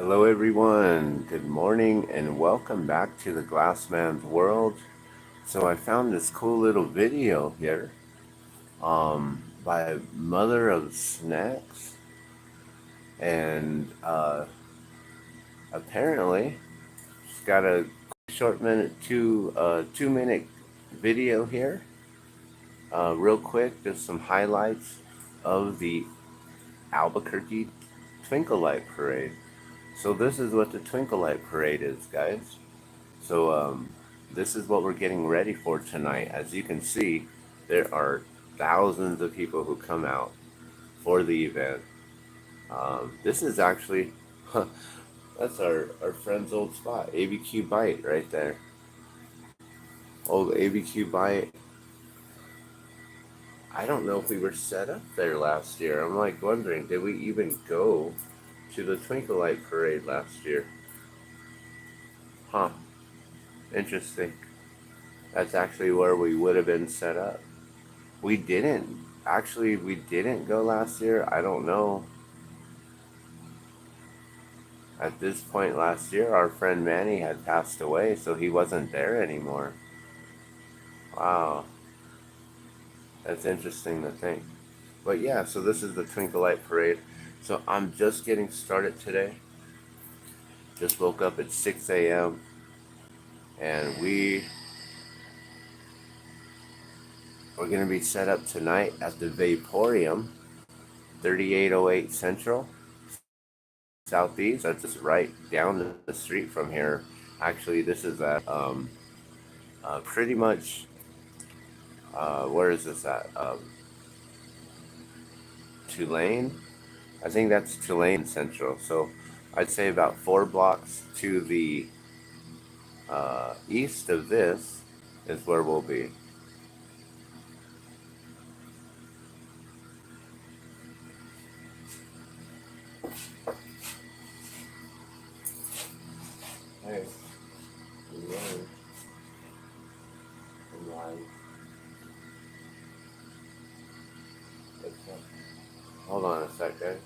Hello everyone, good morning and welcome back to the Glassman's world. So I found this cool little video here by Mother of Snacks, and apparently she's got a short two minute video here. Real quick, just some highlights of the Albuquerque Twinkle Light Parade. So this is what the Twinkle Light Parade is, guys. So this is what we're getting ready for tonight. As you can see, there are thousands of people who come out for the event. This is actually, that's our friend's old spot, ABQ Bite right there. Old ABQ Bite. I don't know if we were set up there last year. I'm like wondering, did we even go to the Twinkle Light Parade last year? Huh, interesting. That's actually where we would have been set up. We didn't. Actually, we didn't go last year. I don't know. At this point last year, our friend Manny had passed away, so he wasn't there anymore. Wow. That's interesting to think. But yeah, so this is the Twinkle Light Parade. So I'm just getting started today. Just woke up at 6 a.m. and we're going to be set up tonight at the Vaporium, 3808 Central Southeast. That's just right down the street from here. Actually, this is at pretty much where is this at? Tulane. I think that's Tulane Central. So I'd say about 4 blocks to the east of this is where we'll be. Hey, hold on a second.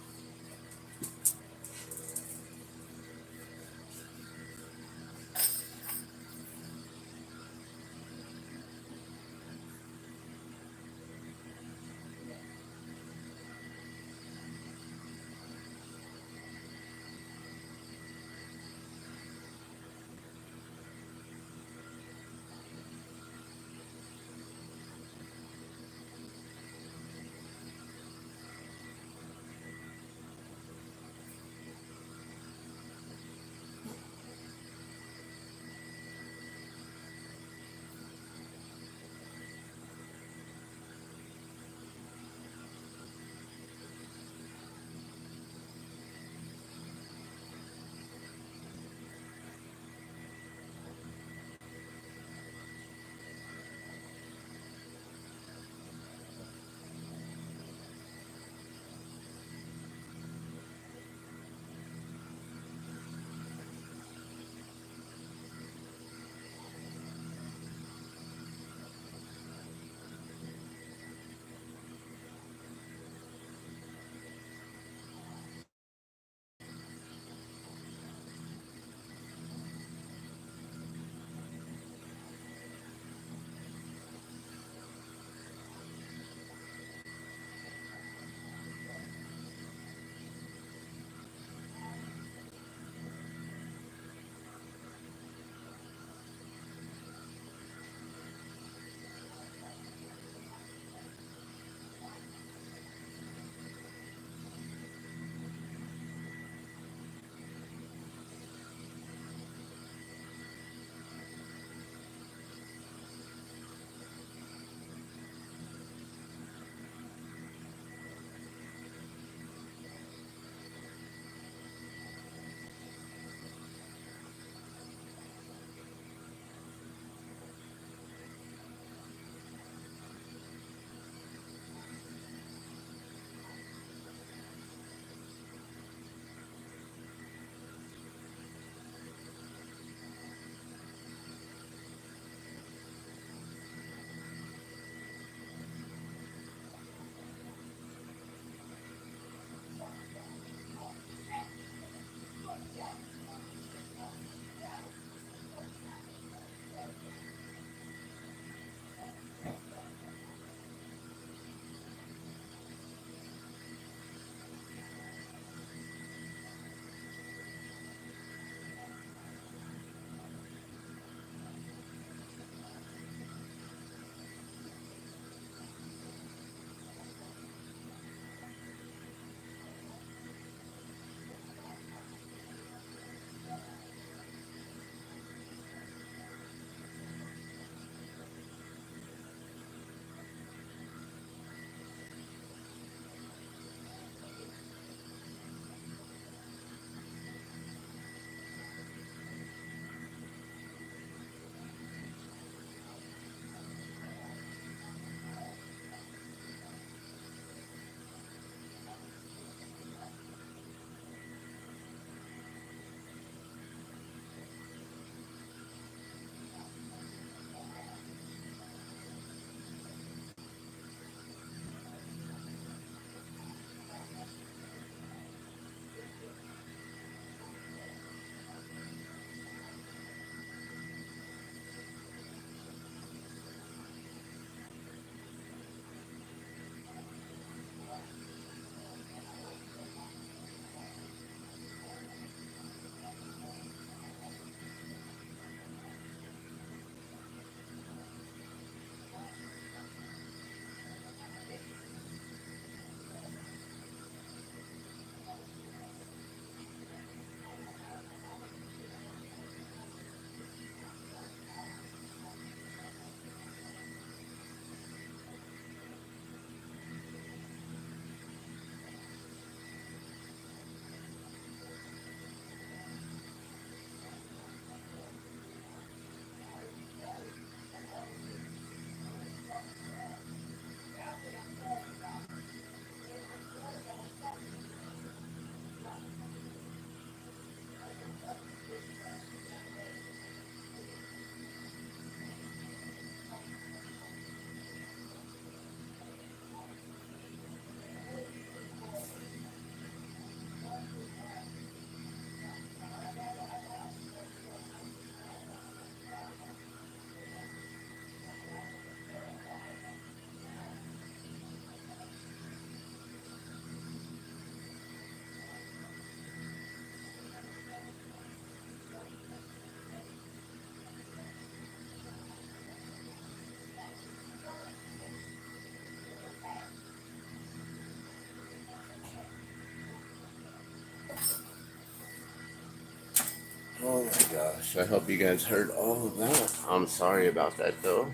Oh my gosh, I hope you guys heard all of that. I'm sorry about that though.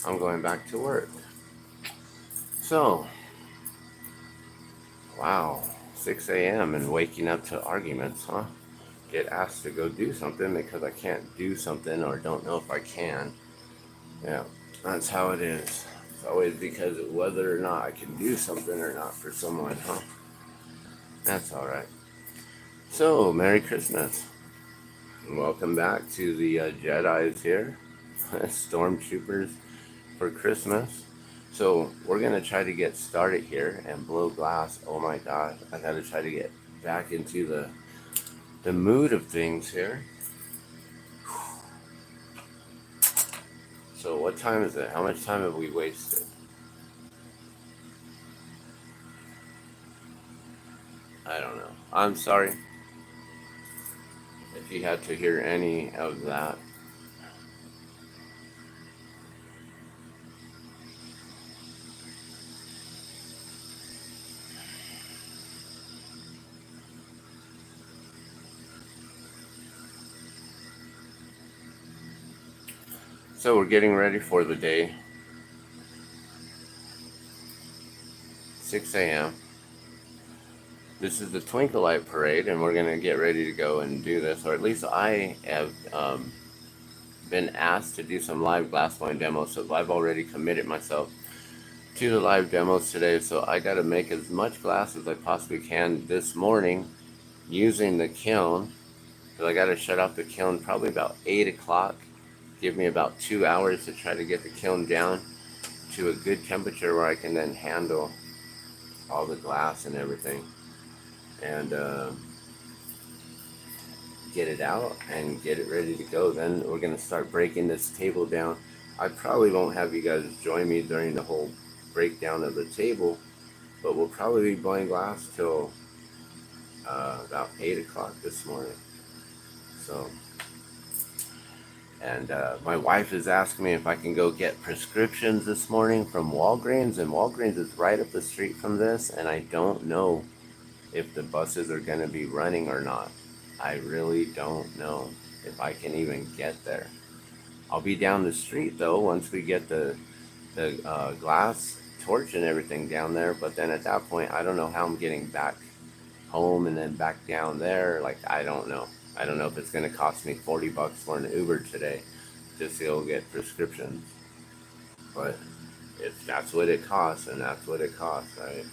I'm going back to work. So, wow, 6 a.m. and waking up to arguments, huh? Get asked to go do something because I can't do something or don't know if I can. Yeah, that's how it is. It's always because of whether or not I can do something or not for someone, huh? That's alright. So, Merry Christmas. Welcome back to the Jedi's here. Stormtroopers for Christmas. So, we're going to try to get started here and blow glass. Oh my gosh, I got to try to get back into the mood of things here. So, what time is it? How much time have we wasted? I don't know. I'm sorry if you had to hear any of that. So we're getting ready for the day. 6 a.m. This is the Twinkle Light Parade, and we're going to get ready to go and do this, or at least I have been asked to do some live glassblowing demos, so I've already committed myself to the live demos today, so I got to make as much glass as I possibly can this morning using the kiln, because I got to shut off the kiln probably about 8 o'clock. Give me about 2 hours to try to get the kiln down to a good temperature where I can then handle all the glass and everything, and get it out and get it ready to go. Then we're going to start breaking this table down. I probably won't have you guys join me during the whole breakdown of the table, but we'll probably be blowing glass till about 8 o'clock this morning. So, and my wife is asking me if I can go get prescriptions this morning from Walgreens, and Walgreens is right up the street from this, and I don't know if the buses are going to be running or not. I really don't know if I can even get there. I'll be down the street though once we get the glass torch and everything down there, but then at that point I don't know how I'm getting back home and then back down there. Like, I don't know if it's going to cost me $40 for an Uber today just to go get prescriptions, but if that's what it costs, and that's what it costs, right?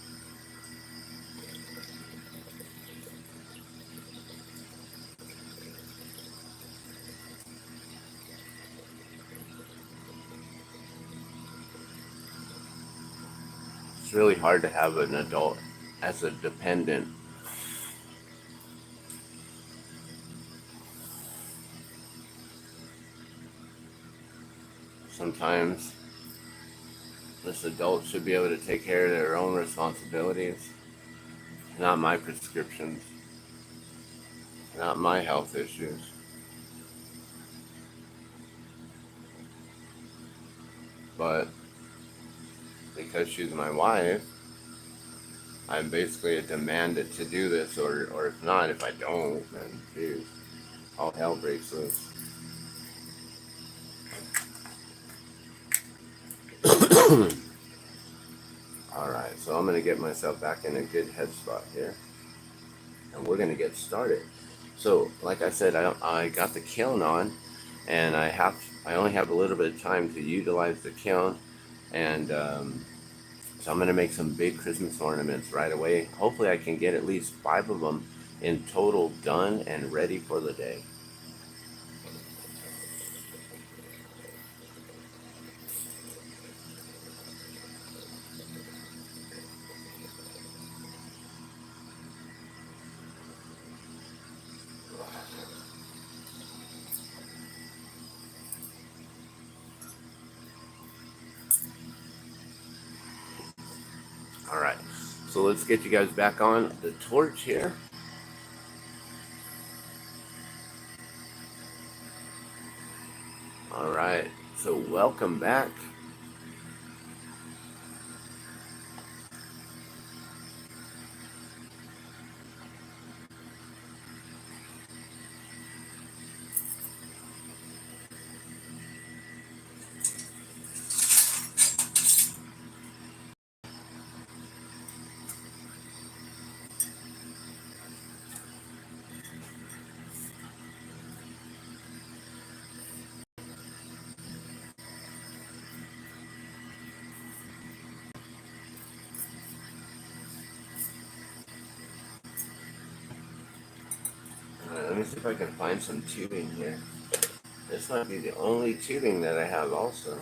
It's really hard to have an adult as a dependent. Sometimes this adult should be able to take care of their own responsibilities, not my prescriptions, not my health issues. But because she's my wife, I'm basically demanded to do this, or if not, if I don't, then geez, all hell breaks loose. Alright, so I'm going to get myself back in a good head spot here, and we're going to get started. So, like I said, I got the kiln on, and I only have a little bit of time to utilize the kiln, and so I'm going to make some big Christmas ornaments right away. Hopefully I can get at least 5 of them in total done and ready for the day. Alright, so let's get you guys back on the torch here. Alright, so welcome back. see if I can find some tubing here. This might be the only tubing that I have also.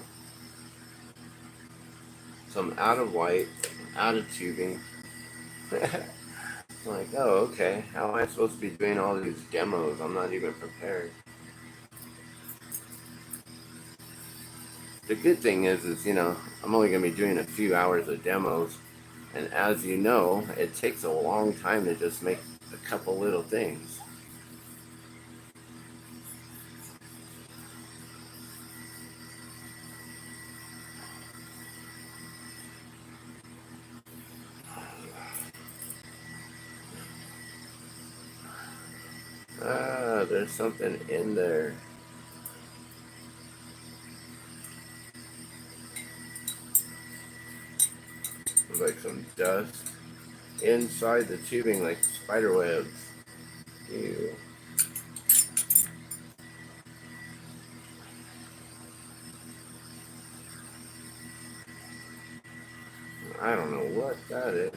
So I'm out of white, out of tubing. I'm like, oh, okay. How am I supposed to be doing all these demos? I'm not even prepared. The good thing is, you know, I'm only going to be doing a few hours of demos. And as you know, it takes a long time to just make a couple little things. Ah, there's something in there. Like some dust inside the tubing, like spider webs. Ew. I don't know what that is.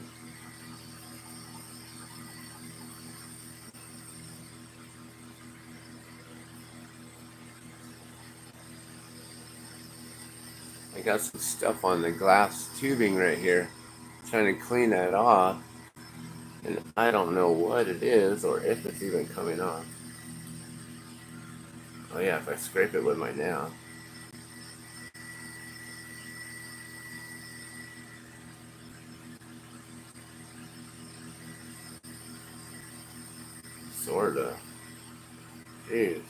I got some stuff on the glass tubing right here. I'm trying to clean that off. And I don't know what it is or if it's even coming off. Oh yeah, if I scrape it with my nail. Sorta. Jeez.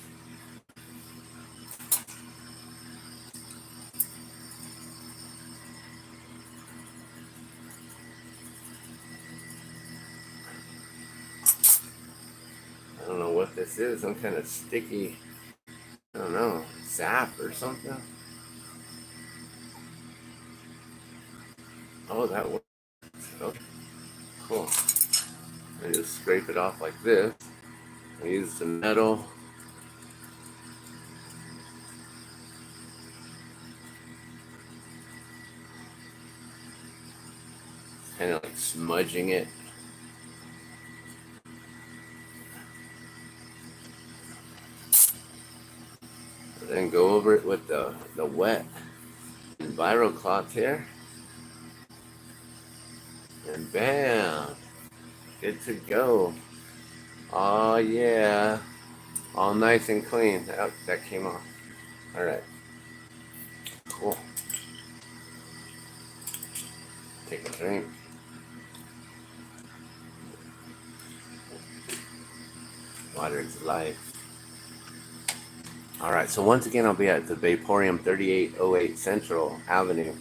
I don't know what this is. Some kind of sticky, I don't know, sap or something. Oh, that works. Okay, cool. I just scrape it off like this. I use some metal. Kind of like smudging it. And then go over it with the wet vinyl cloth here. And bam! Good to go. Oh yeah. All nice and clean. Oh, that came off. Alright. Cool. Take a drink. Water is life. Alright, so once again I'll be at the Vaporium 3808 Central Avenue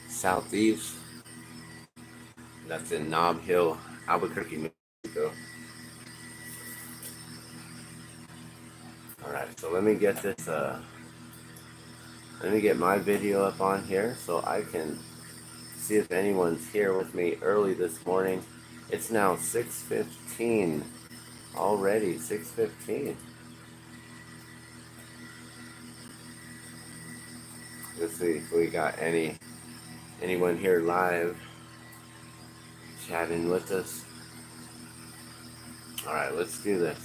Southeast. That's in Nob Hill, Albuquerque, New Mexico. Alright, so let me get this let me get my video up on here so I can see if anyone's here with me early this morning. It's now 6:15 already, 6:15. Let's see if we got anyone here live chatting with us. All right, let's do this.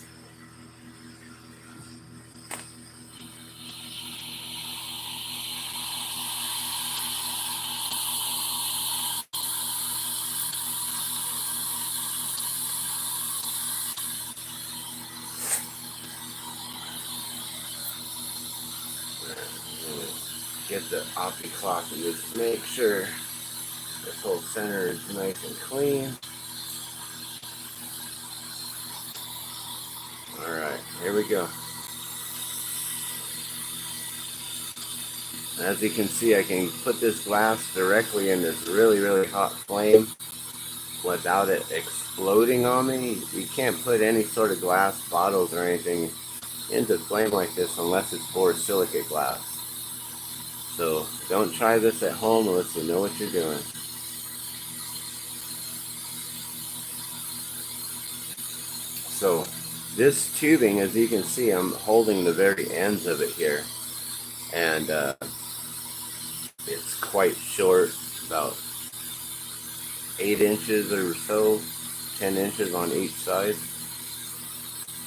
Get the opti clock and just make sure this whole center is nice and clean. Alright, here we go. As you can see, I can put this glass directly in this really, really hot flame without it exploding on me. You can't put any sort of glass bottles or anything into flame like this unless it's borosilicate glass. So don't try this at home unless you know what you're doing. So this tubing, as you can see, I'm holding the very ends of it here. And it's quite short, about 8 inches or so, 10 inches on each side.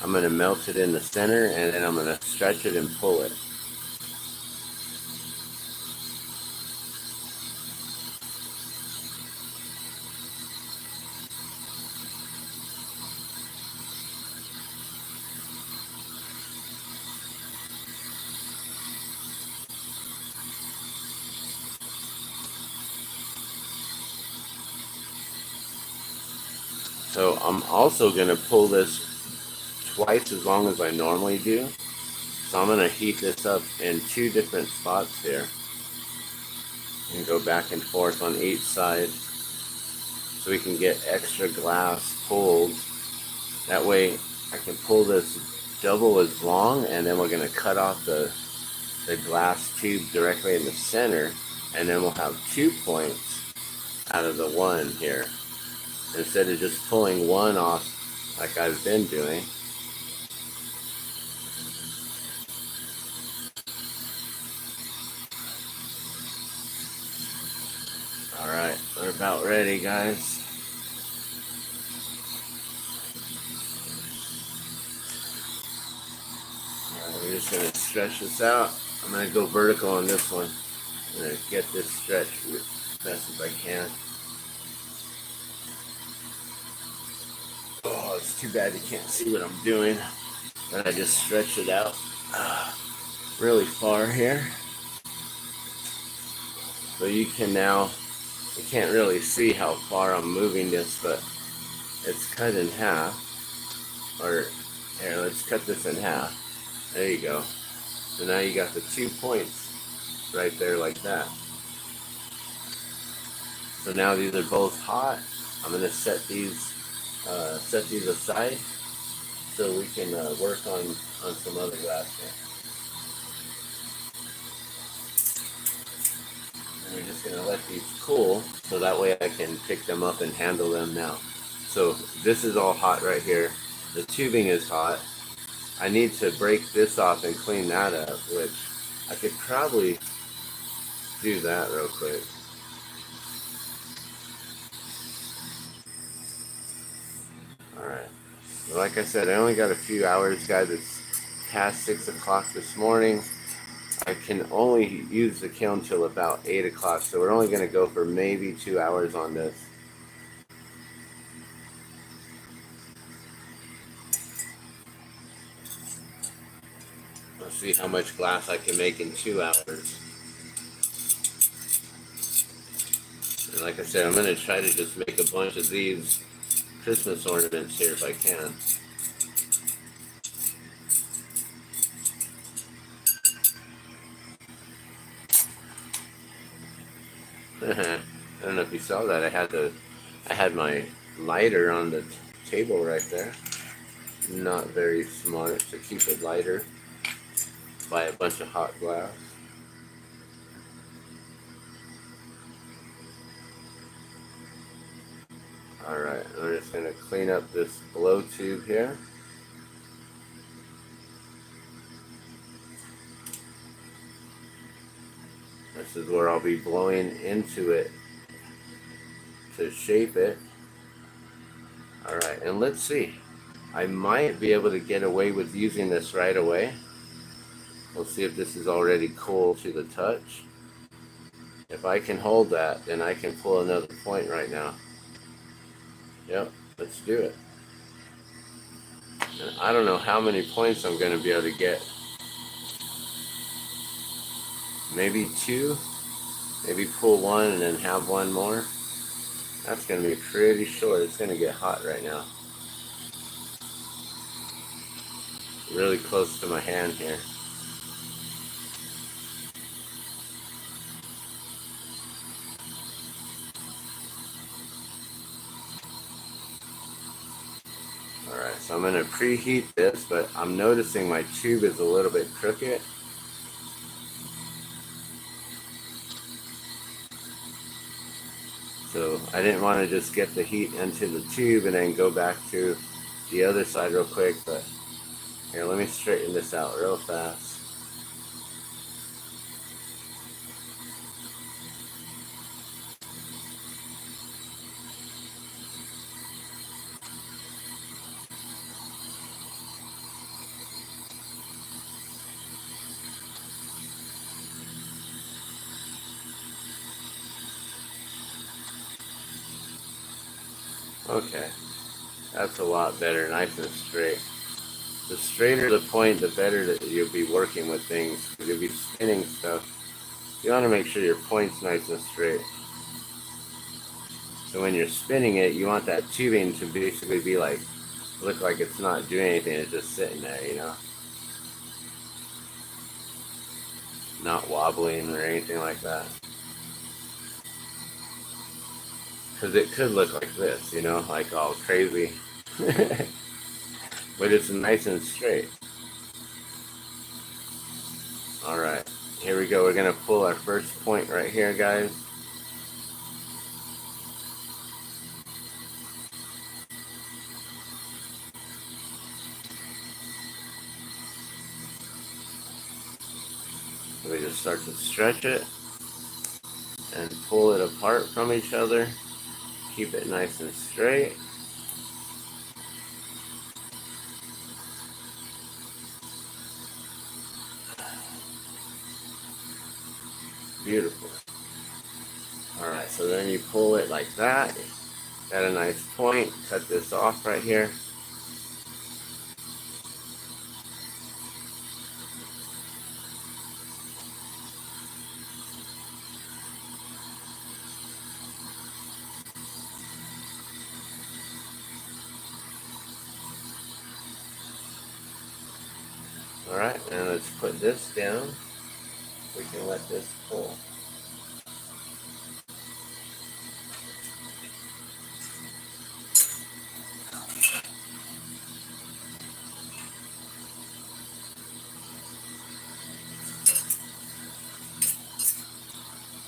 I'm going to melt it in the center, and then I'm going to stretch it and pull it. So I'm also going to pull this twice as long as I normally do. So I'm going to heat this up in 2 different spots here and go back and forth on each side so we can get extra glass pulled. That way I can pull this double as long, and then we're going to cut off the glass tube directly in the center, and then we'll have 2 points out of the one here instead of just pulling one off like I've been doing. Alright, we're about ready, guys. Alright, we're just going to stretch this out. I'm going to go vertical on this one. I'm going to get this stretched as best as I can. Oh, it's too bad you can't see what I'm doing. But I just stretched it out really far here. So you can now, you can't really see how far I'm moving this, but it's cut in half. Or, here, let's cut this in half. There you go. So now you got the 2 points right there like that. So now these are both hot. I'm going to set these aside so we can work on some other glass here. And we're just going to let these cool so that way I can pick them up and handle them now. So this is all hot right here. The tubing is hot. I need to break this off and clean that up, which I could probably do that real quick. Alright. Well, like I said, I only got a few hours, guys. It's past 6 o'clock this morning. I can only use the kiln till about 8 o'clock, so we're only going to go for maybe 2 hours on this. Let's see how much glass I can make in 2 hours. And like I said, I'm going to try to just make a bunch of these Christmas ornaments here if I can. I don't know if you saw that. I had my lighter on the table right there. Not very smart to keep it lighter. Buy a bunch of hot glass. Alright, I'm just going to clean up this blow tube here. This is where I'll be blowing into it to shape it. Alright, and let's see. I might be able to get away with using this right away. We'll see if this is already cool to the touch. If I can hold that, then I can pull another point right now. Yep, let's do it. And I don't know how many points I'm going to be able to get. Maybe 2. Maybe pull 1 and then have 1 more. That's going to be pretty short. It's going to get hot right now. Really close to my hand here. Alright, so I'm going to preheat this, but I'm noticing my tube is a little bit crooked. So I didn't want to just get the heat into the tube and then go back to the other side real quick, but here, let me straighten this out real fast. Okay, that's a lot better, nice and straight. The straighter the point, the better that you'll be working with things. You'll be spinning stuff. You want to make sure your point's nice and straight. So when you're spinning it, you want that tubing to basically be like, look like it's not doing anything, it's just sitting there, you know? Not wobbling or anything like that. Because it could look like this, you know, like all crazy. But it's nice and straight. Alright, here we go. We're going to pull our first point right here, guys. We just start to stretch it and pull it apart from each other. Keep it nice and straight. Beautiful. Alright, so then you pull it like that. Got a nice point. Cut this off right here. Alright, and let's put this down. We can let this pull.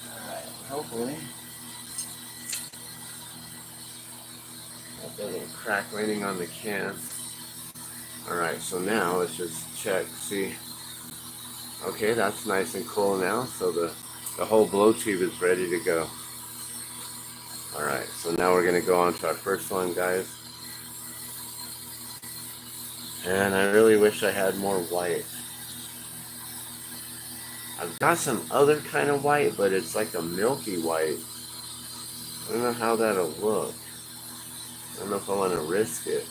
Alright, hopefully that doesn't crack anything on the can. Alright, so now let's just check, see. Okay, that's nice and cool now, so the whole blow tube is ready to go. Alright, so now we're going to go on to our first one, guys. And I really wish I had more white. I've got some other kind of white, but it's like a milky white. I don't know how that'll look. I don't know if I want to risk it.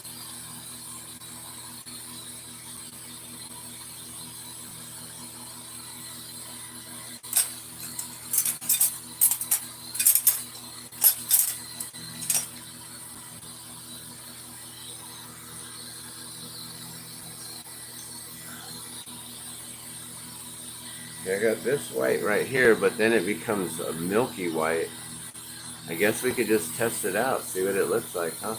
I got this white right here, but then it becomes a milky white. I guess we could just test it out, see what it looks like, huh?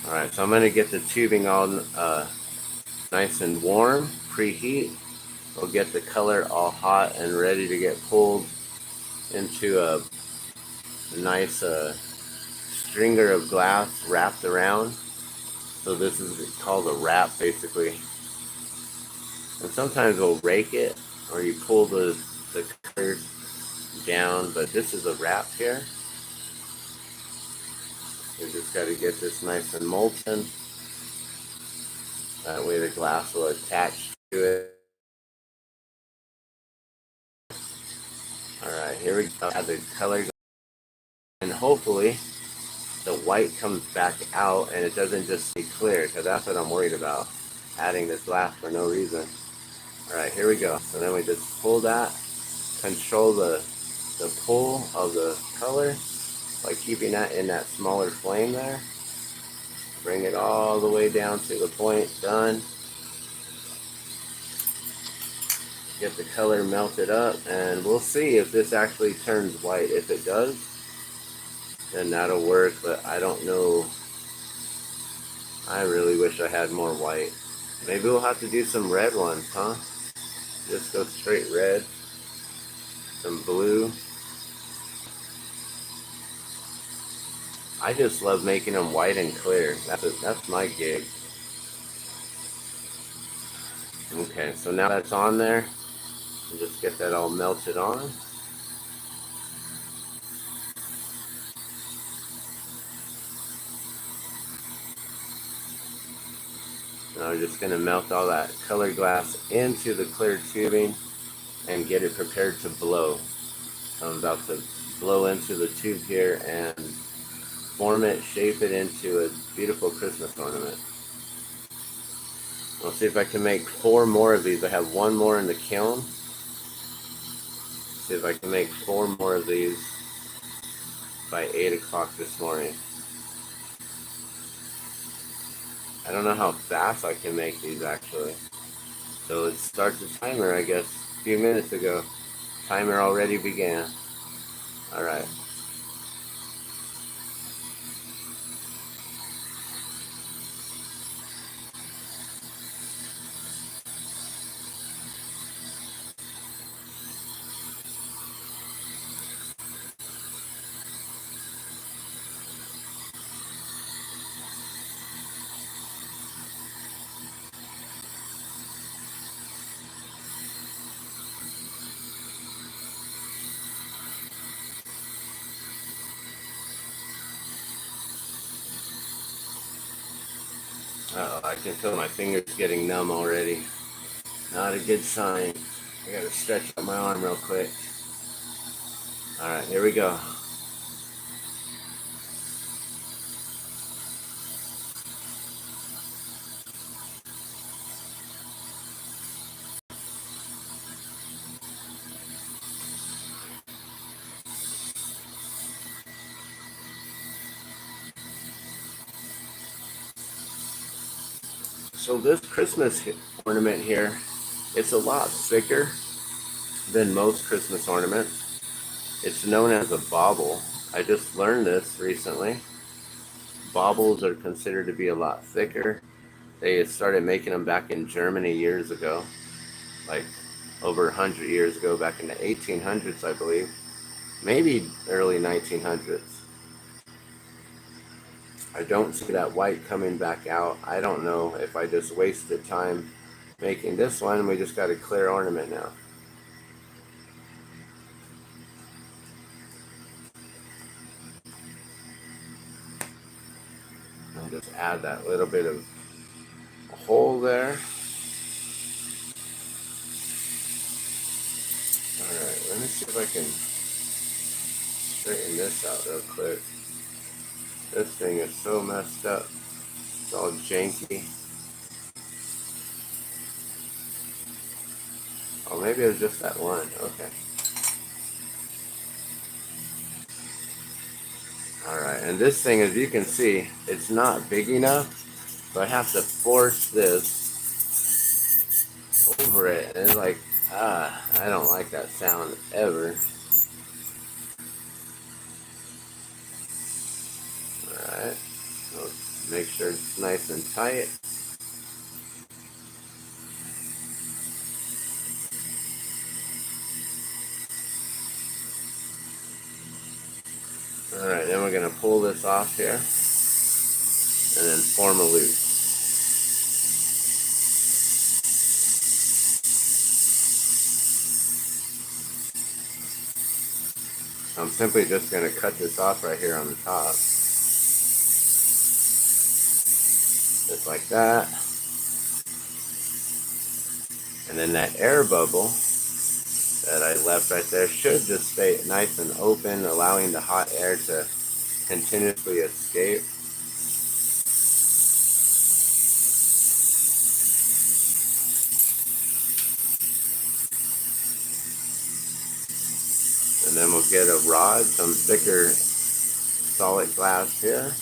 Alright, so I'm going to get the tubing all nice and warm, preheat. We'll get the color all hot and ready to get pulled into a nice stringer of glass wrapped around. So this is called a wrap, basically. And sometimes we'll rake it, or you pull the color down, but this is a wrap here. We just got to get this nice and molten. That way the glass will attach to it. Alright, here we go. Add the color. And hopefully the white comes back out and it doesn't just stay clear, because that's what I'm worried about. Adding this glass for no reason. Alright, here we go. So then we just pull that. Control the pull of the color by keeping that in that smaller flame there. Bring it all the way down to the point. Done. Get the color melted up, and we'll see if this actually turns white. If it does, then that'll work, but I don't know. I really wish I had more white. Maybe we'll have to do some red ones, huh? Just go straight red. Some blue. I just love making them white and clear. That's my gig. Okay, so now that's on there. Just get that all melted on. And I'm just going to melt all that colored glass into the clear tubing and get it prepared to blow. So I'm about to blow into the tube here and form it, shape it into a beautiful Christmas ornament. I'll see if I can make 4 more of these. I have 1 more in the kiln. See if I can make 4 more of these by 8 o'clock this morning. I don't know how fast I can make these actually. So let's start the timer, I guess. A few minutes ago, timer already began. All right. Uh-oh, I can feel my fingers getting numb already. Not a good sign. I gotta stretch out my arm real quick. All right, here we go. So this Christmas ornament here, it's a lot thicker than most Christmas ornaments. It's known as a bauble. I just learned this recently. Baubles are considered to be a lot thicker. They started making them back in Germany years ago, like over 100 years ago, back in the 1800s, I believe. Maybe early 1900s. I don't see that white coming back out. I don't know if I just wasted time making this one. We just got a clear ornament now. I'll just add that little bit of a hole there. Alright, let me see if I can straighten this out real quick. This thing is so messed up. It's all janky. Oh, maybe it was just that one. Okay. Alright, and this thing, as you can see, it's not big enough. So I have to force this over it. And it's like, I don't like that sound ever. Alright, so make sure it's nice and tight. Alright, then we're going to pull this off here and then form a loop. I'm simply just going to cut this off right here on the top. Just like that. And then that air bubble that I left right there should just stay nice and open, allowing the hot air to continuously escape. And then we'll get a rod, some thicker solid glass here.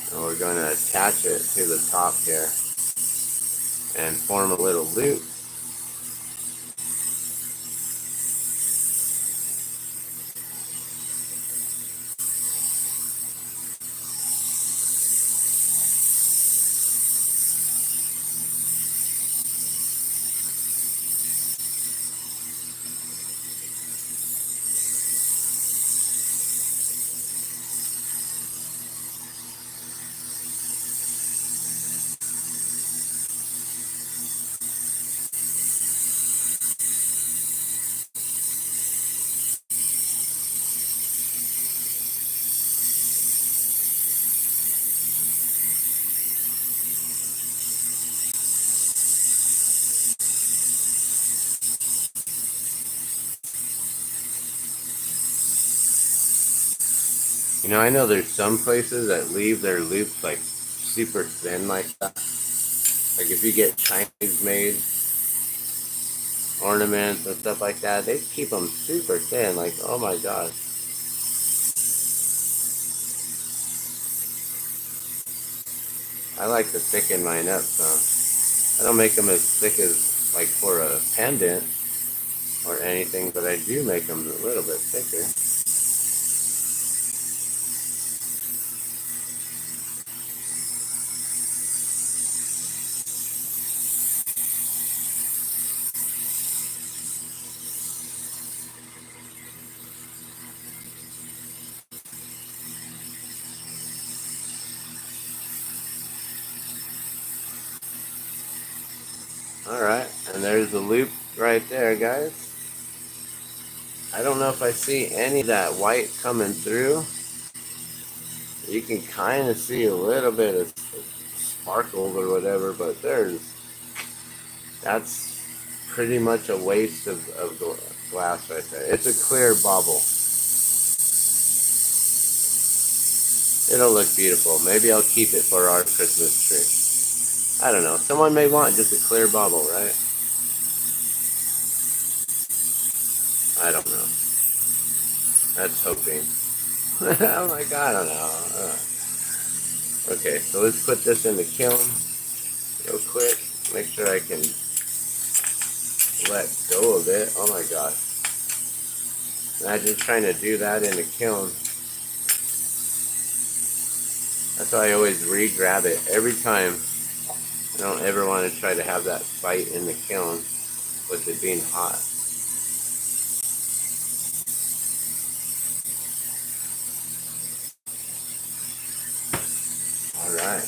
And we're going to attach it to the top here and form a little loop. You know, I know there's some places that leave their loops like super thin like that. Like if you get Chinese made ornaments and stuff like that, they keep them super thin. Like, oh my gosh. I like to thicken mine up, so I don't make them as thick as like for a pendant or anything, but I do make them a little bit thicker. Alright, and there's the loop right there, guys. I don't know if I see any of that white coming through. You can kind of see a little bit of sparkles or whatever, but that's pretty much a waste of glass right there. It's a clear bauble. It'll look beautiful. Maybe I'll keep it for our Christmas tree. I don't know. Someone may want just a clear bauble, right? I don't know. That's hoping. I'm like, I don't know. Okay, so let's put this in the kiln real quick. Make sure I can let go of it. Oh my gosh. Imagine trying to do that in the kiln. That's why I always re-grab it every time. I don't ever want to try to have that fight in the kiln with it being hot. Alright.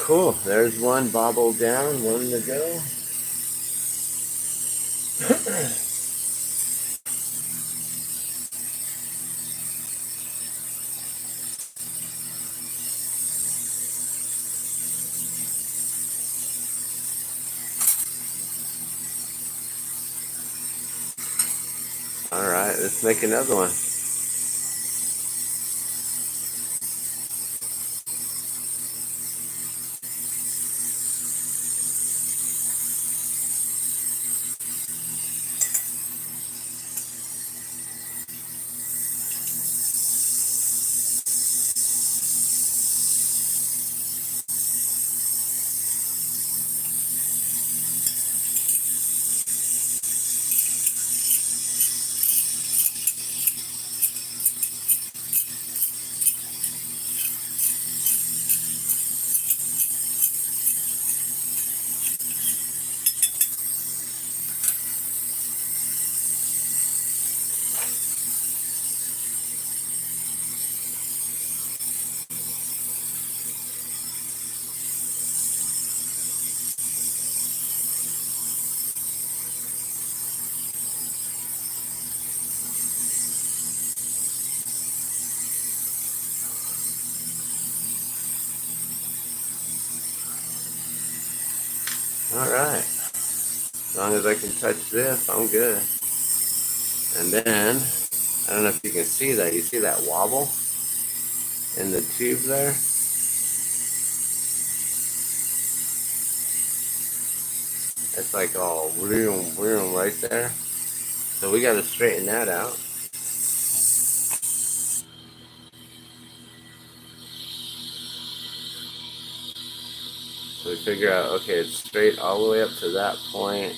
Cool. There's one bobble down, one to go. Alright, let's make another one. Alright. As long as I can touch this, I'm good. And then, I don't know if you can see that. You see that wobble in the tube there? It's like all vroom, vroom right there. So we got to straighten that out. So we figure out, okay, it's straight all the way up to that point,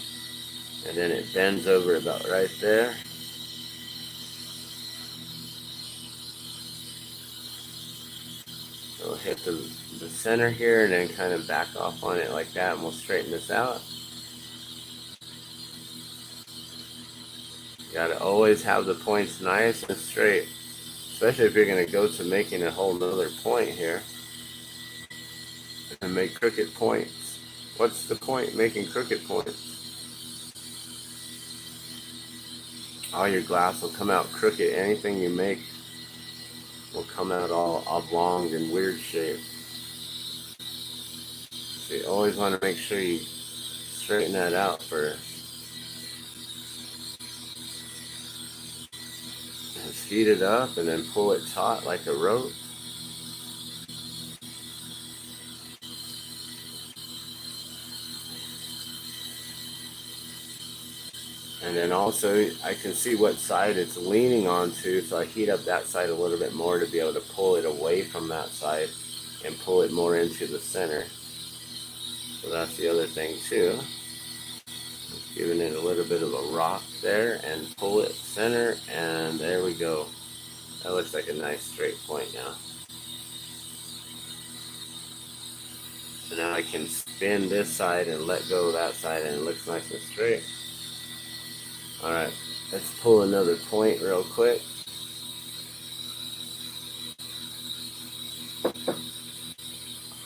and then it bends over about right there. So we'll hit the center here and then kind of back off on it like that, and we'll straighten this out. You gotta always have the points nice and straight, especially if you're gonna go to making a whole nother point here and make crooked points. What's the point making crooked points? All your glass will come out crooked. Anything you make will come out all oblong and weird shaped. So you always want to make sure you straighten that out first. Let's heat it up and then pull it taut like a rope. And then also I can see what side it's leaning onto, so I heat up that side a little bit more to be able to pull it away from that side and pull it more into the center. So that's the other thing too. Just giving it a little bit of a rock there and pull it center, and there we go. That looks like a nice straight point now. So now I can spin this side and let go of that side, and it looks nice and straight. Alright, let's pull another point real quick.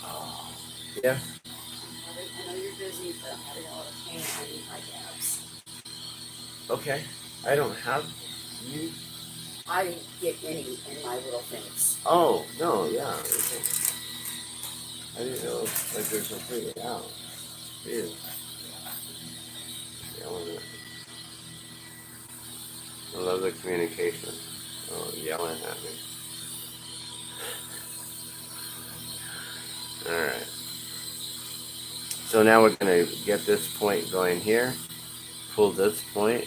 Oh, yeah. I know you're busy, but I'm having a lot of pain. I need my dabs. Okay, I don't have you. I didn't get any in my little things. Oh, no, yeah. Okay. I didn't know like they're completely out. Ew. I love the communication. Oh, yelling at me. Alright. So now we're going to get this point going here. Pull this point.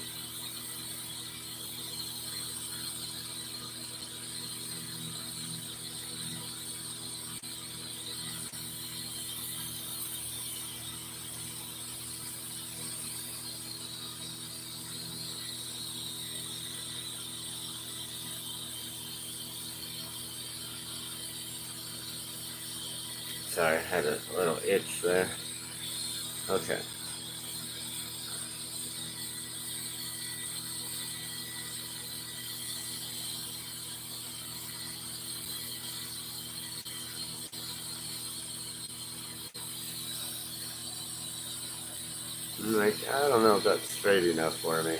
Sorry, I had a little itch there. Okay. Like, I don't know if that's straight enough for me.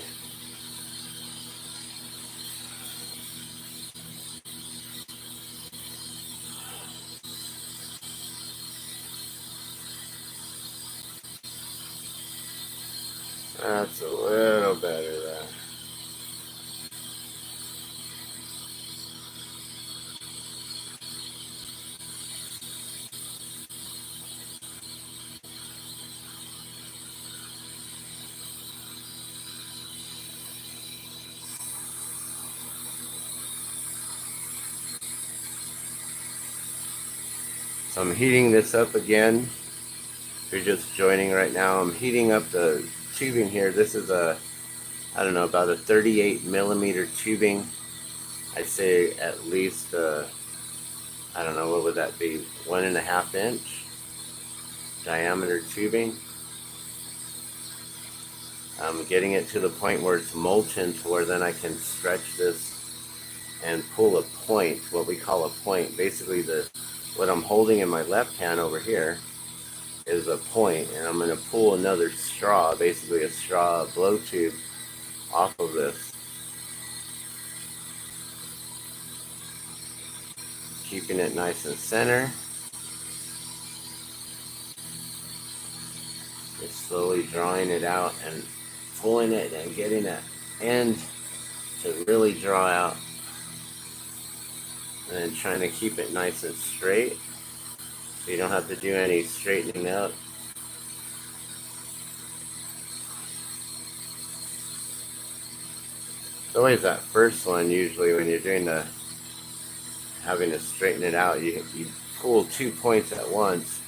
That's a little better there. So I'm heating this up again. If you're just joining right now, I'm heating up the tubing here. This is a, I don't know, about a 38 millimeter tubing. I'd say at least, I don't know, what would that be? 1.5 inch diameter tubing. I'm getting it to the point where it's molten to where then I can stretch this and pull a point, what we call a point. Basically what I'm holding in my left hand over here is a point, and I'm going to pull another straw, basically a straw blow tube off of this. Keeping it nice and center. Just slowly drawing it out and pulling it and getting that end to really draw out. And then trying to keep it nice and straight, so you don't have to do any straightening up. It's always that first one, usually when you're doing having to straighten it out, you pull 2 points at once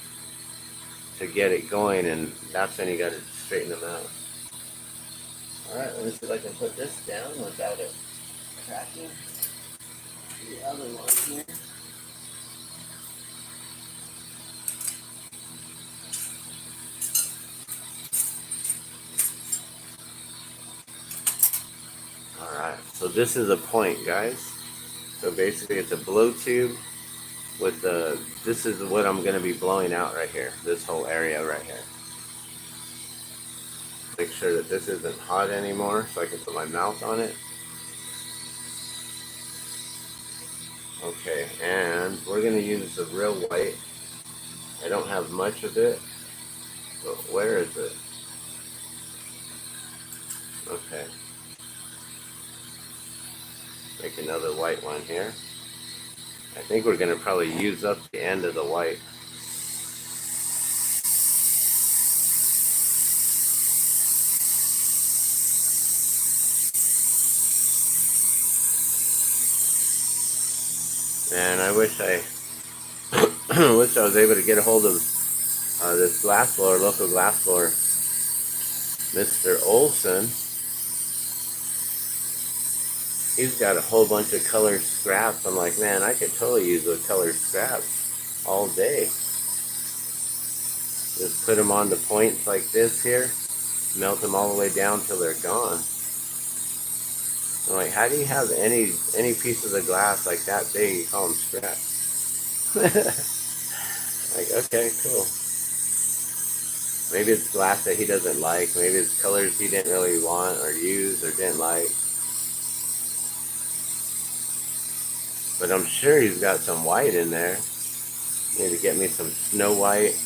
to get it going, and that's when you got to straighten them out. Alright, let me see if I can put this down without it cracking. The other one here. Alright, so this is a point, guys. So basically it's a blow tube with this is what I'm going to be blowing out right here, this whole area right here. Make sure that this isn't hot anymore so I can put my mouth on it. Okay, and we're going to use the real white. I don't have much of it, but where is it? Okay. Make another white one here. I think we're going to probably use up the end of the white. And I wish I wish I was able to get a hold of this glassblower, local glassblower, Mr. Olson. He's got a whole bunch of colored scraps. I'm like, man, I could totally use those colored scraps all day. Just put them on the points like this here, melt them all the way down till they're gone. I'm like, how do you have any pieces of glass like that big? You call them scraps. Like, okay, cool. Maybe it's glass that he doesn't like. Maybe it's colors he didn't really want or use or didn't like. But I'm sure he's got some white in there. Need to get me some snow white.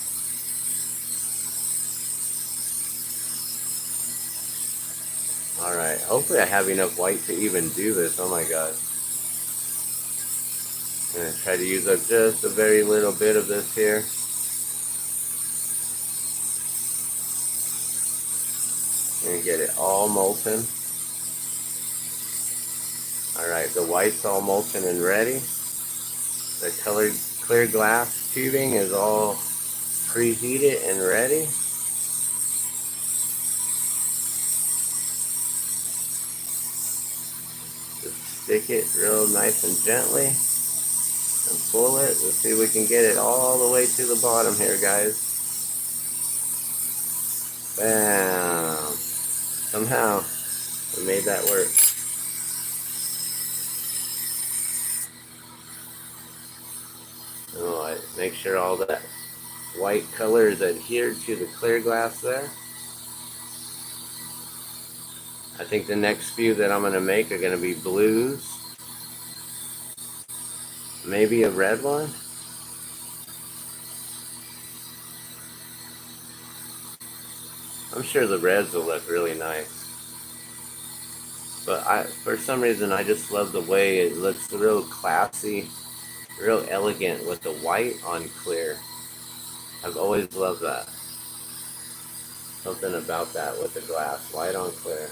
Alright, hopefully I have enough white to even do this. Oh my god. I'm going to try to use up just a very little bit of this here. And get it all molten. Alright, the white's all molten and ready. The colored clear glass tubing is all preheated and ready. Just stick it real nice and gently and pull it. Let's see if we can get it all the way to the bottom here, guys. Bam! Somehow we made that work. Alright, make sure all that white color is adhered to the clear glass there. I think the next few that I'm going to make are going to be blues. Maybe a red one. I'm sure the reds will look really nice. But for some reason, I just love the way it looks real classy, real elegant with the white on clear. I've always loved that. Something about that with the glass, white on clear.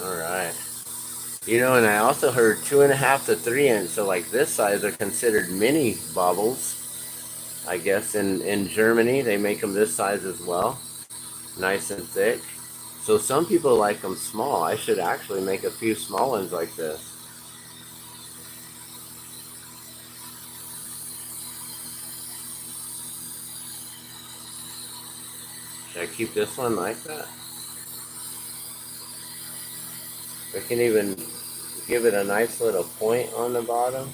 Alright. You know, and I also heard 2.5 to 3 inch, so like this size are considered mini baubles. I guess in Germany they make them this size as well. Nice and thick. So some people like them small. I should actually make a few small ones like this. Should I keep this one like that? We can even give it a nice little point on the bottom.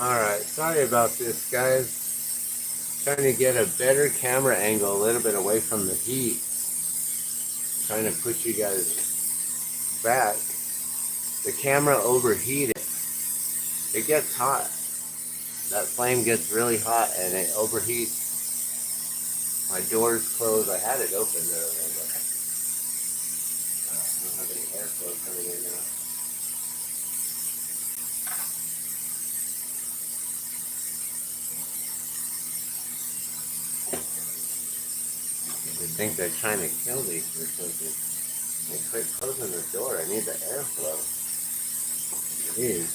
Alright, sorry about this, guys. Trying to get a better camera angle, a little bit away from the heat. Trying to push you guys back. The camera overheated. It gets hot. That flame gets really hot and it overheats. My door's closed. I had it open earlier, but I don't have any airflow coming in now. They think they're trying to kill me or something. They quit closing the door. I need the airflow. Jeez.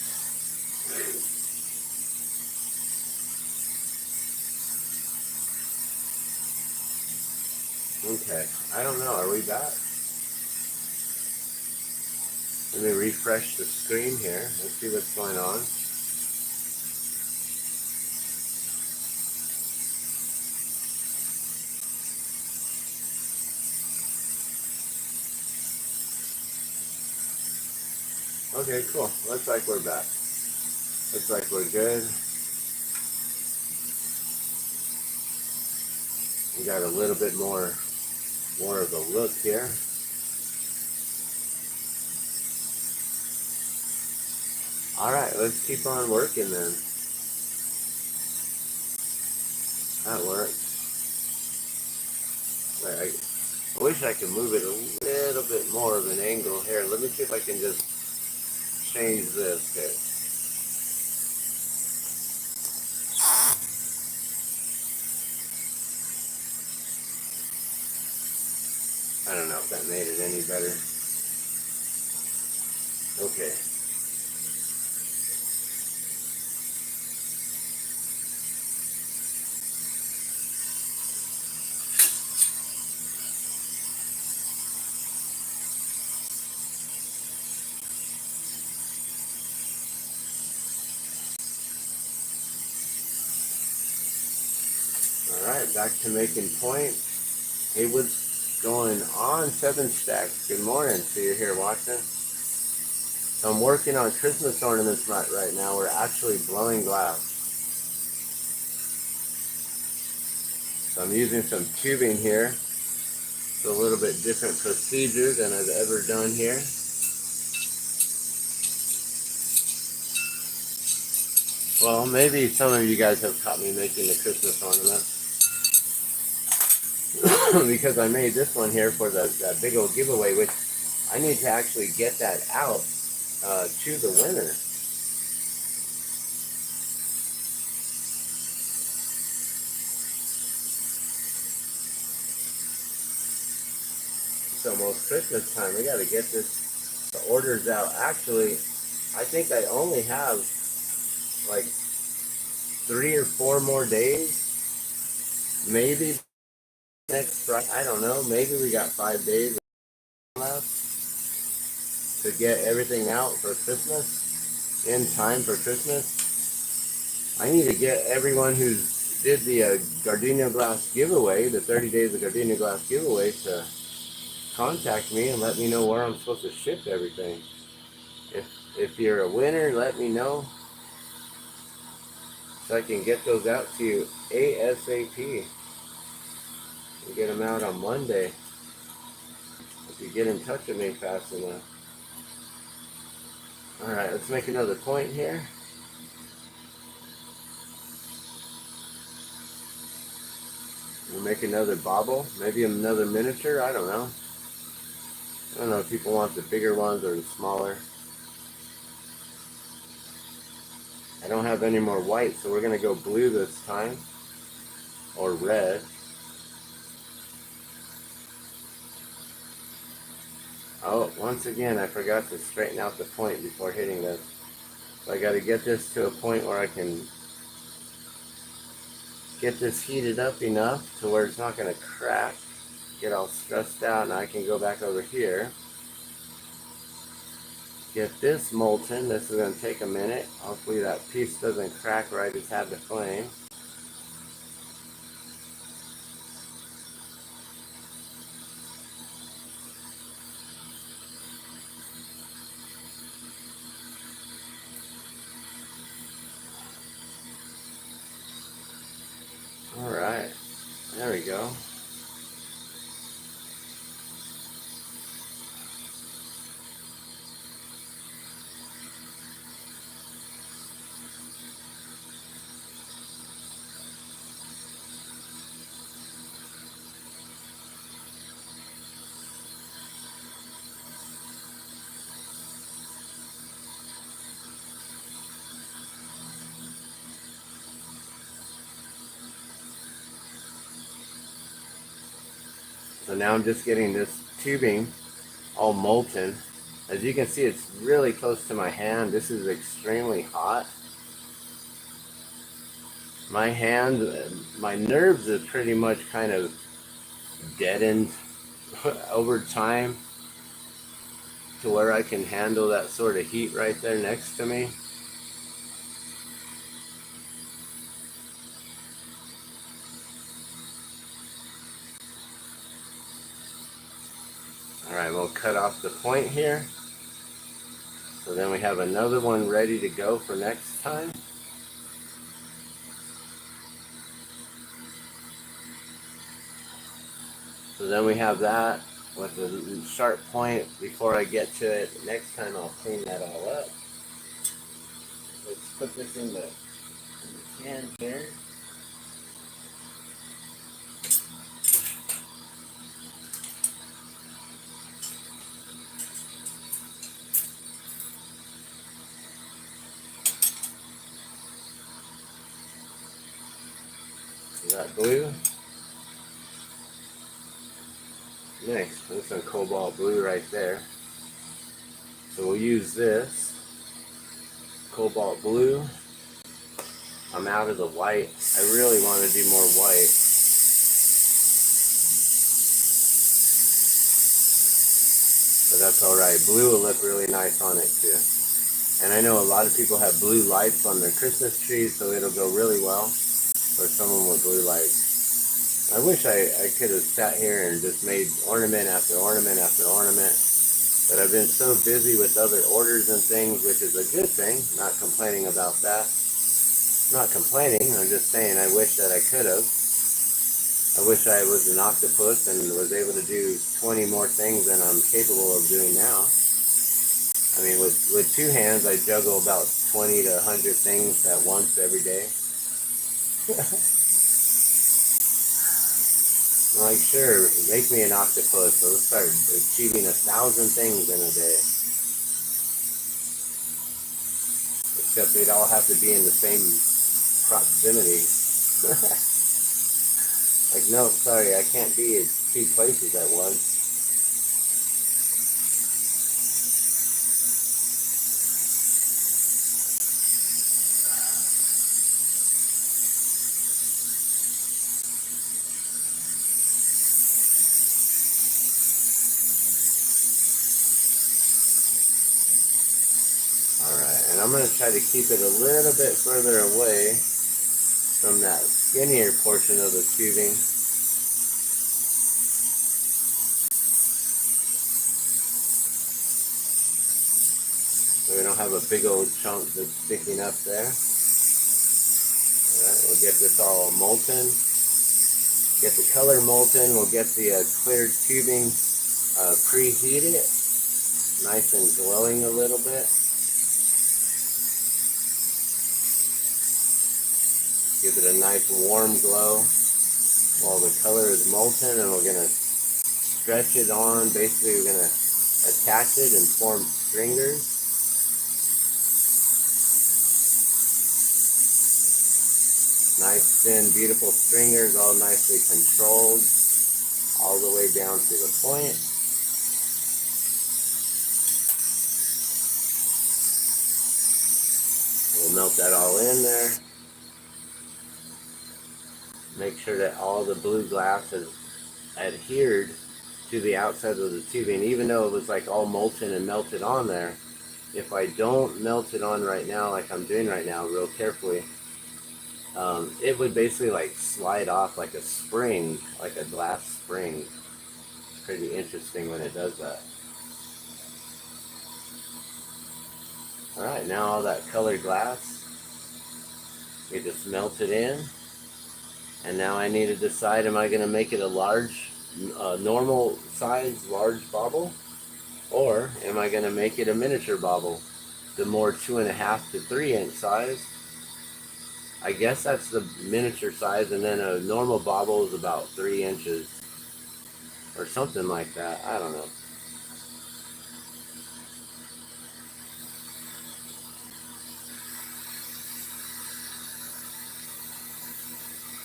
Okay. I don't know. Are we back? Let me refresh the screen here. Let's see what's going on. Okay, cool. Looks like we're back. Looks like we're good. We got a little bit more of a look here. Alright, let's keep on working then. That works. I wish I could move it a little bit more of an angle here. Let me see if I can just change this here. I don't know if that made it any better. Okay. Alright, back to making points. Hey, what's going on? 7 Stacks. Good morning. So you're here watching. So I'm working on Christmas ornaments right now. We're actually blowing glass. So I'm using some tubing here. It's a little bit different procedure than I've ever done here. Well, maybe some of you guys have caught me making the Christmas ornament. Because I made this one here for that big old giveaway, which I need to actually get that out to the winner. It's almost Christmas time. We got to get the orders out. Actually, I think I only have like 3 or 4 more days. Maybe next Friday. I don't know. Maybe we got 5 days left to get everything out for Christmas. In time for Christmas. I need to get everyone who did the Gardenia Glass giveaway, the 30 days of Gardenia Glass giveaway, to contact me and let me know where I'm supposed to ship everything. If you're a winner, let me know so I can get those out to you ASAP. And get them out on Monday if you get in touch with me fast enough. Alright, let's make another point here. We'll make another bauble, maybe another miniature, I don't know. I don't know if people want the bigger ones or the smaller. I don't have any more white, so we're going to go blue this time. Or red. Oh, once again, I forgot to straighten out the point before hitting this. So I got to get this to a point where I can get this heated up enough to where it's not going to crack, get all stressed out, and I can go back over here. Get this molten. This is going to take a minute. Hopefully that piece doesn't crack where I just had the flame. So now I'm just getting this tubing all molten. As you can see, it's really close to my hand. This is extremely hot. My hand, my nerves are pretty much kind of deadened over time to where I can handle that sort of heat right there next to me. Alright, we'll cut off the point here. So then we have another one ready to go for next time. So then we have that with the sharp point. Before I get to it, next time I'll clean that all up. Let's put this in the can here. Is that blue? Nice. That's some cobalt blue right there. So we'll use this cobalt blue. I'm out of the white. I really want to do more white. But that's alright. Blue will look really nice on it too. And I know a lot of people have blue lights on their Christmas trees, so it'll go really well for someone with blue lights. I wish I could have sat here and just made ornament after ornament after ornament. But I've been so busy with other orders and things, which is a good thing. Not complaining about that. Not complaining, I'm just saying I wish that I could have. I wish I was an octopus and was able to do 20 more things than I'm capable of doing now. I mean, with two hands, I juggle about 20 to 100 things at once every day. I'm like, sure, make me an octopus, so let's start achieving 1,000 things in a day. Except they'd all have to be in the same proximity. Like, no, sorry, I can't be at two places at once. Alright, and I'm going to try to keep it a little bit further away from that skinnier portion of the tubing. So we don't have a big old chunk that's sticking up there. Alright, we'll get this all molten. Get the color molten. We'll get the clear tubing preheated. Nice and glowing a little bit. Give it a nice warm glow while the color is molten, and we're going to stretch it on. Basically, we're going to attach it and form stringers. Nice, thin, beautiful stringers, all nicely controlled, all the way down to the point. We'll melt that all in there. Make sure that all the blue glass is adhered to the outside of the tubing, even though it was like all molten and melted on there. If I don't melt it on right now, like I'm doing right now, real carefully, it would basically like slide off like a spring, like a glass spring. It's pretty interesting when it does that. Alright, now all that colored glass, we just melt it in. And now I need to decide, am I going to make it a large, normal size, large bauble? Or am I going to make it a miniature bauble? The more 2.5 to 3 inch size. I guess that's the miniature size, and then a normal bauble is about 3 inches. Or something like that. I don't know.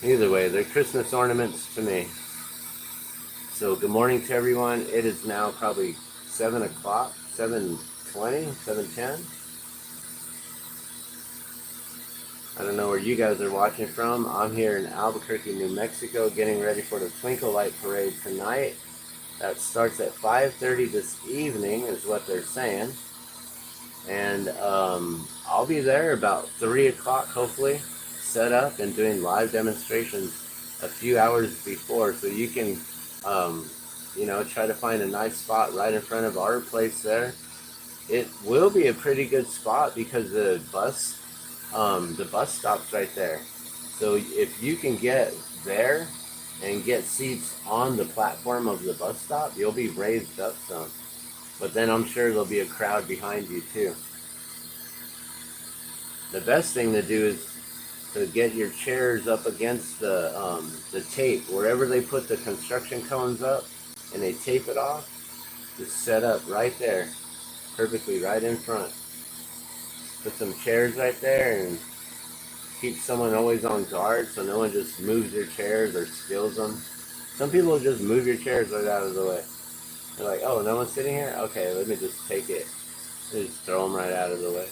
Either way, they're Christmas ornaments to me. So good morning to everyone. It is now probably 7 o'clock, 7:20, 7:10. I don't know where you guys are watching from. I'm here in Albuquerque, New Mexico, getting ready for the Twinkle Light Parade tonight. That starts at 5:30 this evening, is what they're saying. And I'll be there about 3 o'clock, hopefully, set up and doing live demonstrations a few hours before, so you can, try to find a nice spot right in front of our place there. It will be a pretty good spot because the bus stop's right there. So if you can get there and get seats on the platform of the bus stop, you'll be raised up some. But then I'm sure there'll be a crowd behind you too. The best thing to do is to get your chairs up against the tape. Wherever they put the construction cones up and they tape it off, just set up right there, perfectly right in front. Put some chairs right there and keep someone always on guard so no one just moves your chairs or steals them. Some people just move your chairs right out of the way. They're like, oh, no one's sitting here? Okay, let me just take it. They just throw them right out of the way.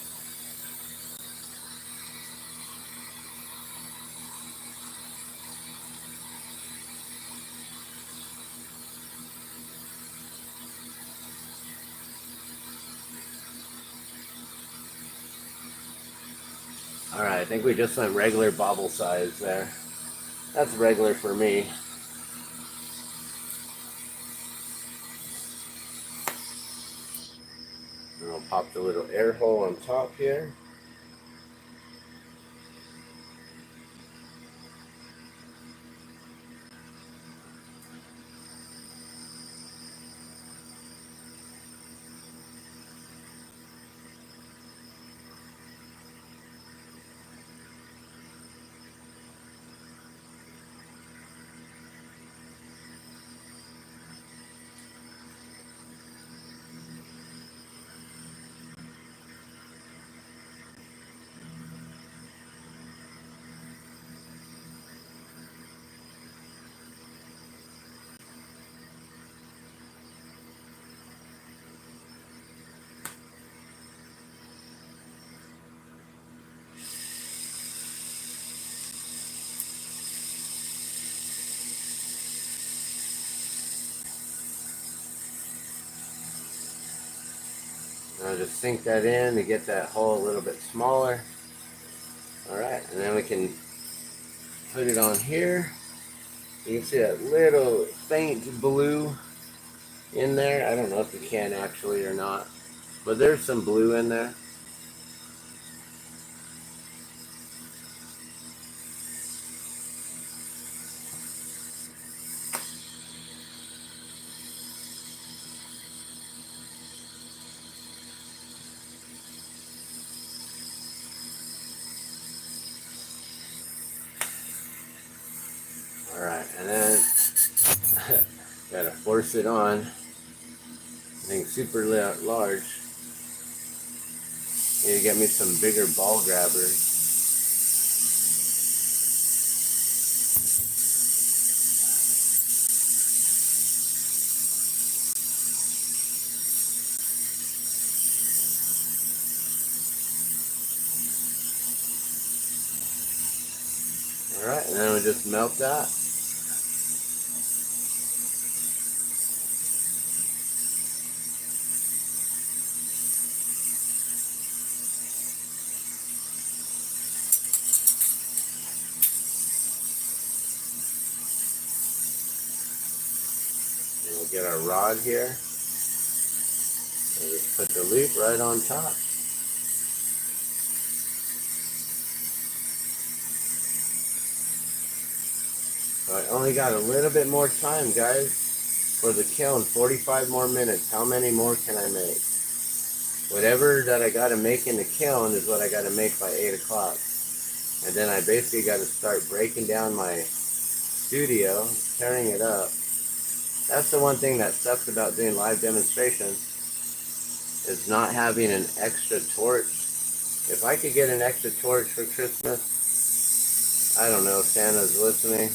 Alright, I think we just went regular bobble size there. That's regular for me. And I'll pop the little air hole on top here. And I'll just sink that in to get that hole a little bit smaller. Alright, and then we can put it on here. You can see that little faint blue in there. I don't know if you can actually or not, but there's some blue in there. Alright, and then gotta force it on. I think super large. Need to get me some bigger ball grabbers. Alright, and then we just melt that. And we'll get our rod here. And just put the loop right on top. So I only got a little bit more time, guys, for the kiln. 45 more minutes. How many more can I make? Whatever that I got to make in the kiln is what I got to make by 8 o'clock. And then I basically got to start breaking down my studio, tearing it up. That's the one thing that sucks about doing live demonstrations, is not having an extra torch. If I could get an extra torch for Christmas, I don't know if Santa's listening.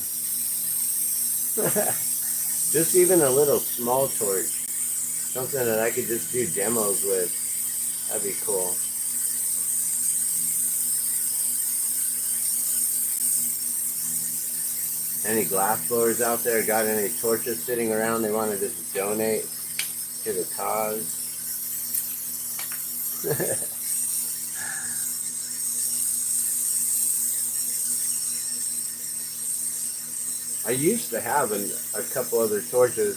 Just even a little small torch. Something that I could just do demos with. That'd be cool. Any glass blowers out there got any torches sitting around they want to just donate to the cause? I used to have a couple other torches,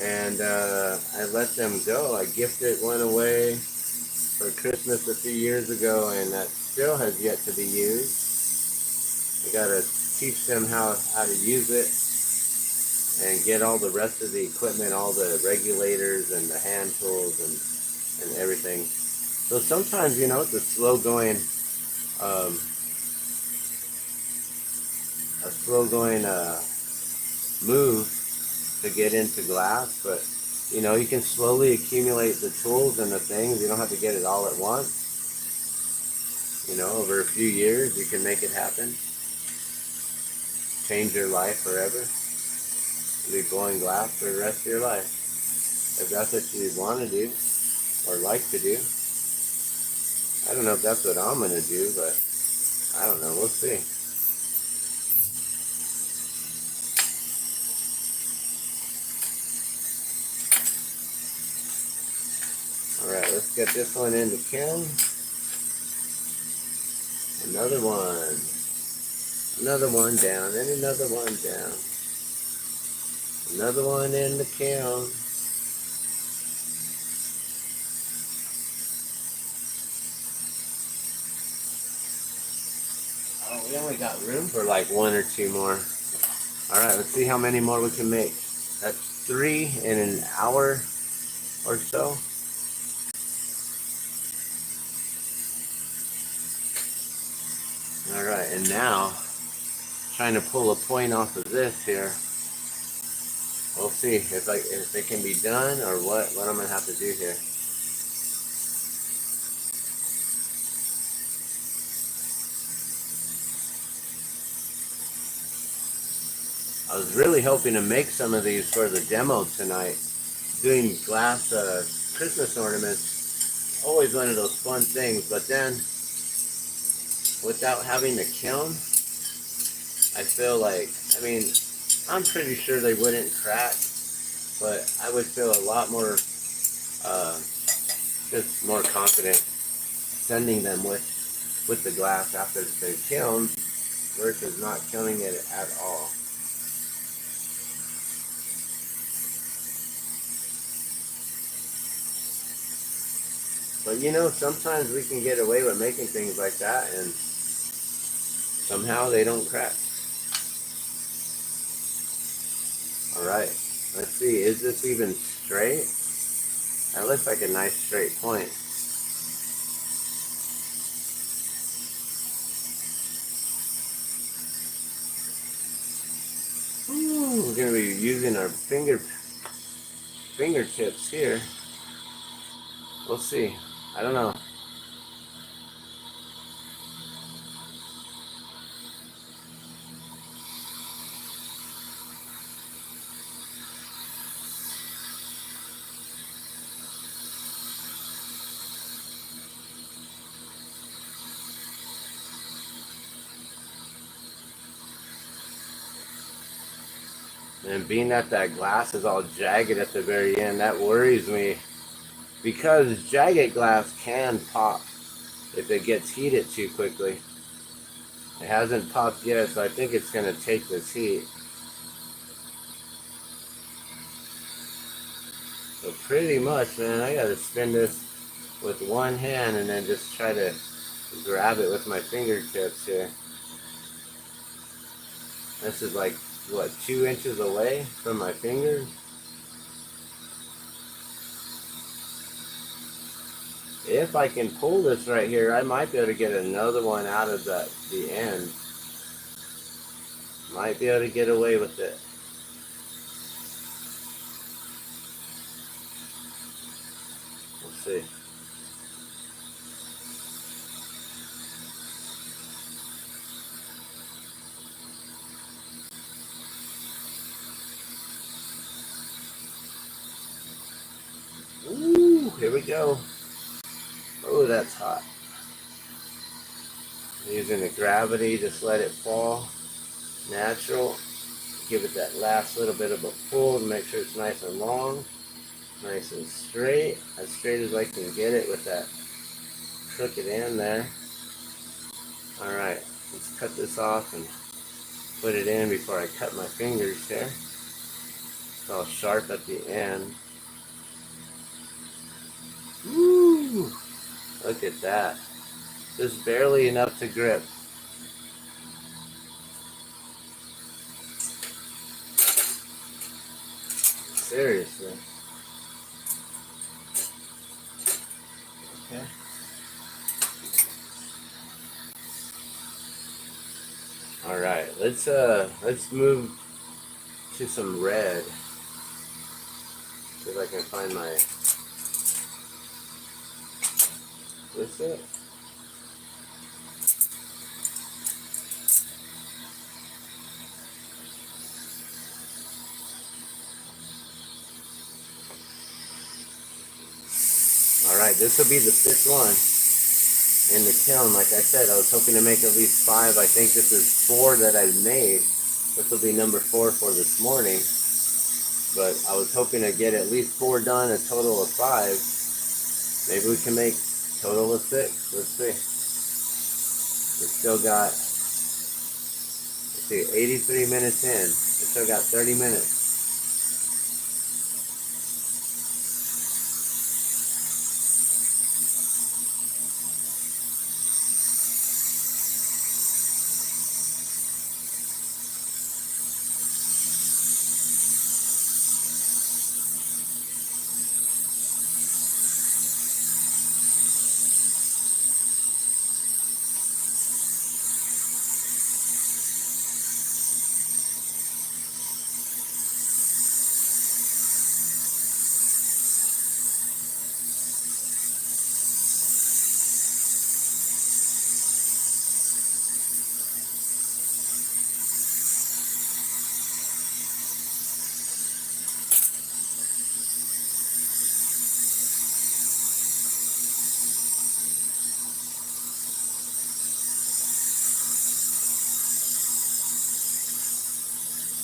and I let them go. I gifted one away for Christmas a few years ago, and that still has yet to be used. I gotta teach them how to use it and get all the rest of the equipment, all the regulators and the hand tools and everything. So sometimes, you know, it's a slow going move to get into glass, but you know, you can slowly accumulate the tools and the things. You don't have to get it all at once. You know, over a few years, you can make it happen. Change your life forever. You'll be blowing glass for the rest of your life, if that's what you want to do or like to do. I don't know if that's what I'm gonna do, but I don't know. We'll see. All right, let's get this one into kiln. Another one. Another one down, and another one down. Another one in the kiln. Oh, we only got room for like one or two more. All right, let's see how many more we can make. That's 3 in an hour or so. All right, and now trying to pull a point off of this here. We'll see if it can be done or what I'm gonna have to do here. I was really hoping to make some of these for the demo tonight. Doing glass Christmas ornaments, always one of those fun things, but then without having the kiln, I feel like, I mean, I'm pretty sure they wouldn't crack, but I would feel a lot more, just more confident sending them with the glass after they're kilned versus not killing it at all. But you know, sometimes we can get away with making things like that and somehow they don't crack. Alright, let's see, is this even straight? That looks like a nice straight point. Ooh, we're going to be using our fingertips here. We'll see. I don't know. And being that glass is all jagged at the very end, that worries me. Because jagged glass can pop if it gets heated too quickly. It hasn't popped yet, so I think it's going to take this heat. So pretty much, man, I got to spin this with one hand and then just try to grab it with my fingertips here. This is like, what, 2 inches away from my fingers? If I can pull this right here, I might be able to get another one out of the end. Might be able to get away with it. We'll see. here we go. Oh, that's hot. Using the gravity, just let it fall. Natural. Give it that last little bit of a pull to make sure it's nice and long. Nice and straight. As straight as I can get it with that crooked end there. Alright, let's cut this off and put it in before I cut my fingers here. It's all sharp at the end. Woo! Look at that. Just barely enough to grip. Seriously. Okay. All right, let's move to some red. See if I can find my. What's it? All right, this will be the 5th one in the kiln. Like I said, I was hoping to make at least 5. I think this is 4 that I made. This will be number 4 for this morning. But I was hoping to get at least 4 done, a total of 5. Maybe we can make a total of 6. Let's see. We still got, let's see, 83 minutes in. We still got 30 minutes.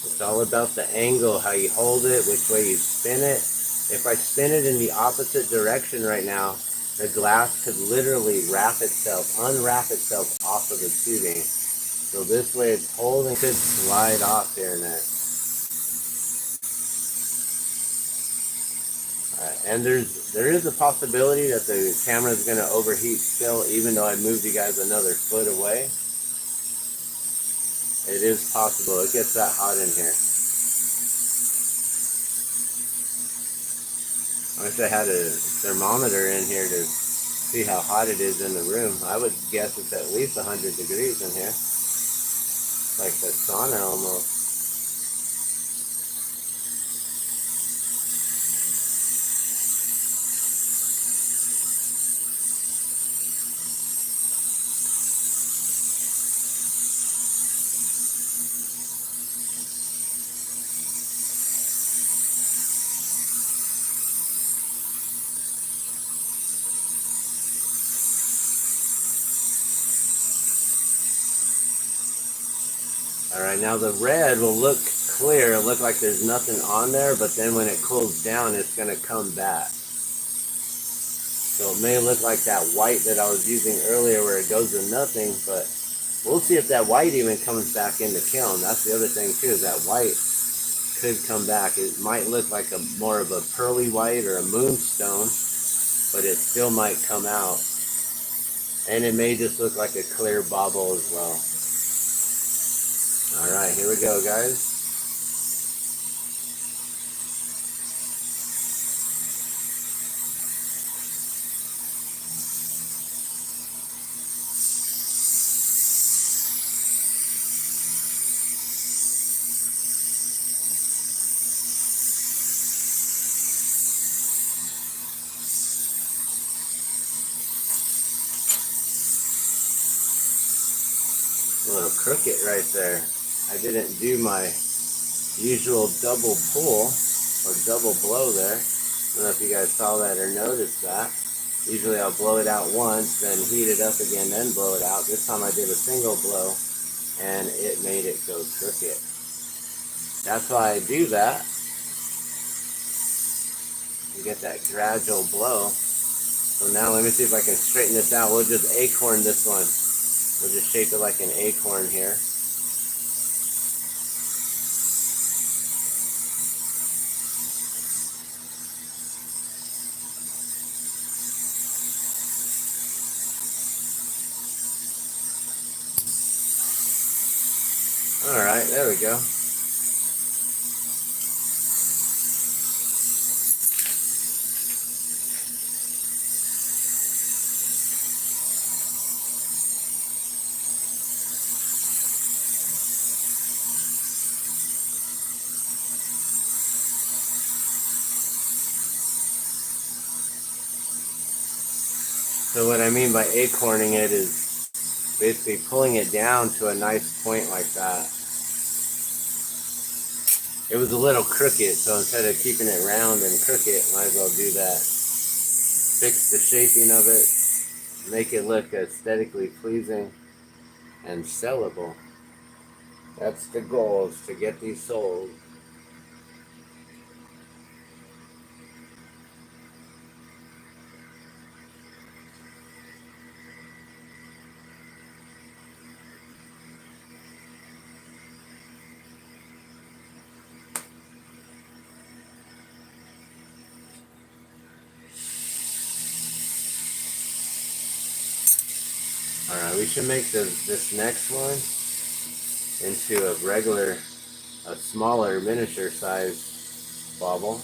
It's all about the angle, how you hold it, which way you spin it. If I spin it in the opposite direction right now, the glass could literally unwrap itself off of the tubing. So this way it's holding, could slide off here and there. And there is a possibility that the camera is going to overheat still, even though I moved you guys another foot away. It is possible. It gets that hot in here. I wish I had a thermometer in here to see how hot it is in the room. I would guess it's at least 100 degrees in here. Like the sauna almost. Alright, now the red will look clear, look like there's nothing on there, but then when it cools down, it's going to come back. So it may look like that white that I was using earlier where it goes to nothing, but we'll see if that white even comes back in the kiln. That's the other thing too, is that white could come back. It might look like more of a pearly white or a moonstone, but it still might come out. And it may just look like a clear bauble as well. Alright, here we go, guys. A little crooked right there. I didn't do my usual double pull or double blow there. don't know if you guys saw that or noticed that. Usually I'll blow it out once, then heat it up again, then blow it out. This time I did a single blow, and it made it go crooked. That's why I do that. You get that gradual blow. So now let me see if I can straighten this out. We'll just acorn this one. We'll just shape it like an acorn here. Alright, there we go. So what I mean by acorning it is basically pulling it down to a nice point like that. It was a little crooked, so instead of keeping it round and crooked, might as well do that. Fix the shaping of it, make it look aesthetically pleasing and sellable. That's the goal, is to get these sold. Alright, we should make this next one into a smaller miniature size bauble.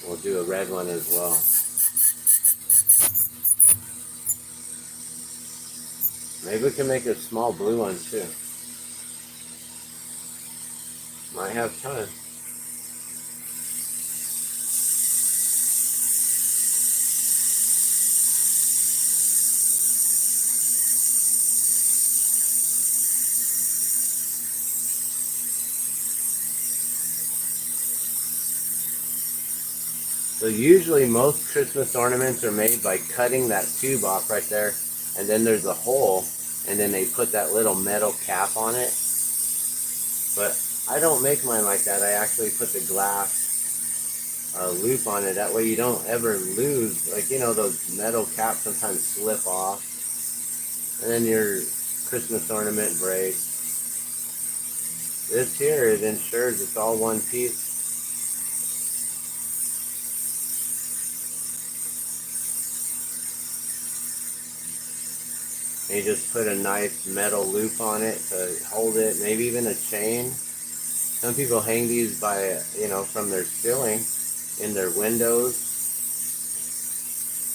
We'll do a red one as well. Maybe we can make a small blue one too. Might have time. So usually most Christmas ornaments are made by cutting that tube off right there, and then there's a hole, and then they put that little metal cap on it. But I don't make mine like that. I actually put the glass loop on it. That way you don't ever lose, like, you know, those metal caps sometimes slip off, and then your Christmas ornament breaks. This here, it ensures it's all one piece. And you just put a nice metal loop on it to hold it, maybe even a chain. Some people hang these by, you know, from their ceiling in their windows,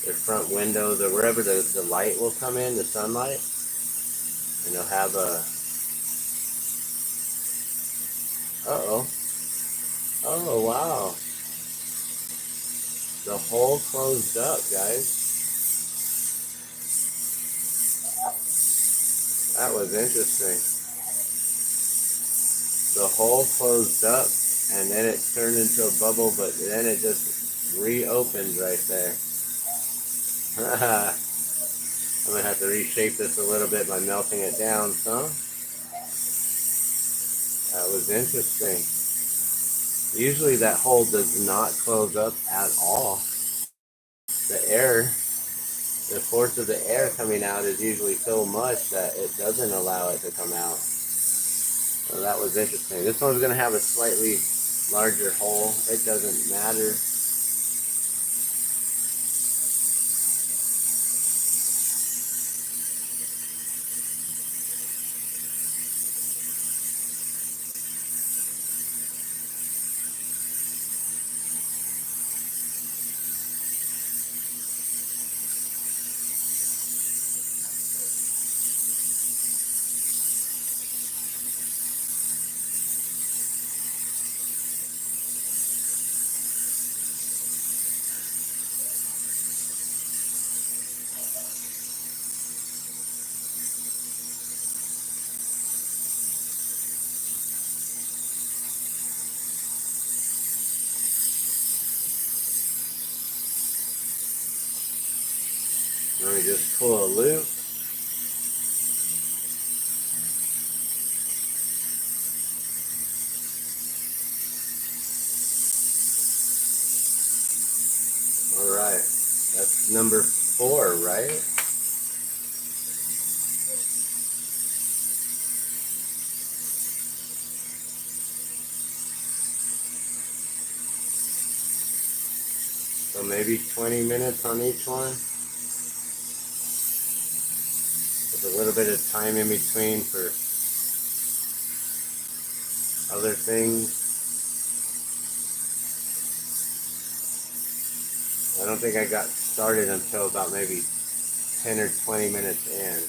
their front windows, or wherever the light will come in, the sunlight. And they'll have a, uh-oh. Oh, wow. The hole closed up, guys. That was interesting. The hole closed up, and then it turned into a bubble, but then it just reopened right there. I'm going to have to reshape this a little bit by melting it down some. That was interesting. Usually that hole does not close up at all. The air, the force of the air coming out is usually so much that it doesn't allow it to come out. So that was interesting. This one's going to have a slightly larger hole. It doesn't matter. Let me just pull a loop. Alright, that's number 4, right? So maybe 20 minutes on each one. With a little bit of time in between for other things. I don't think I got started until about maybe 10 or 20 minutes in.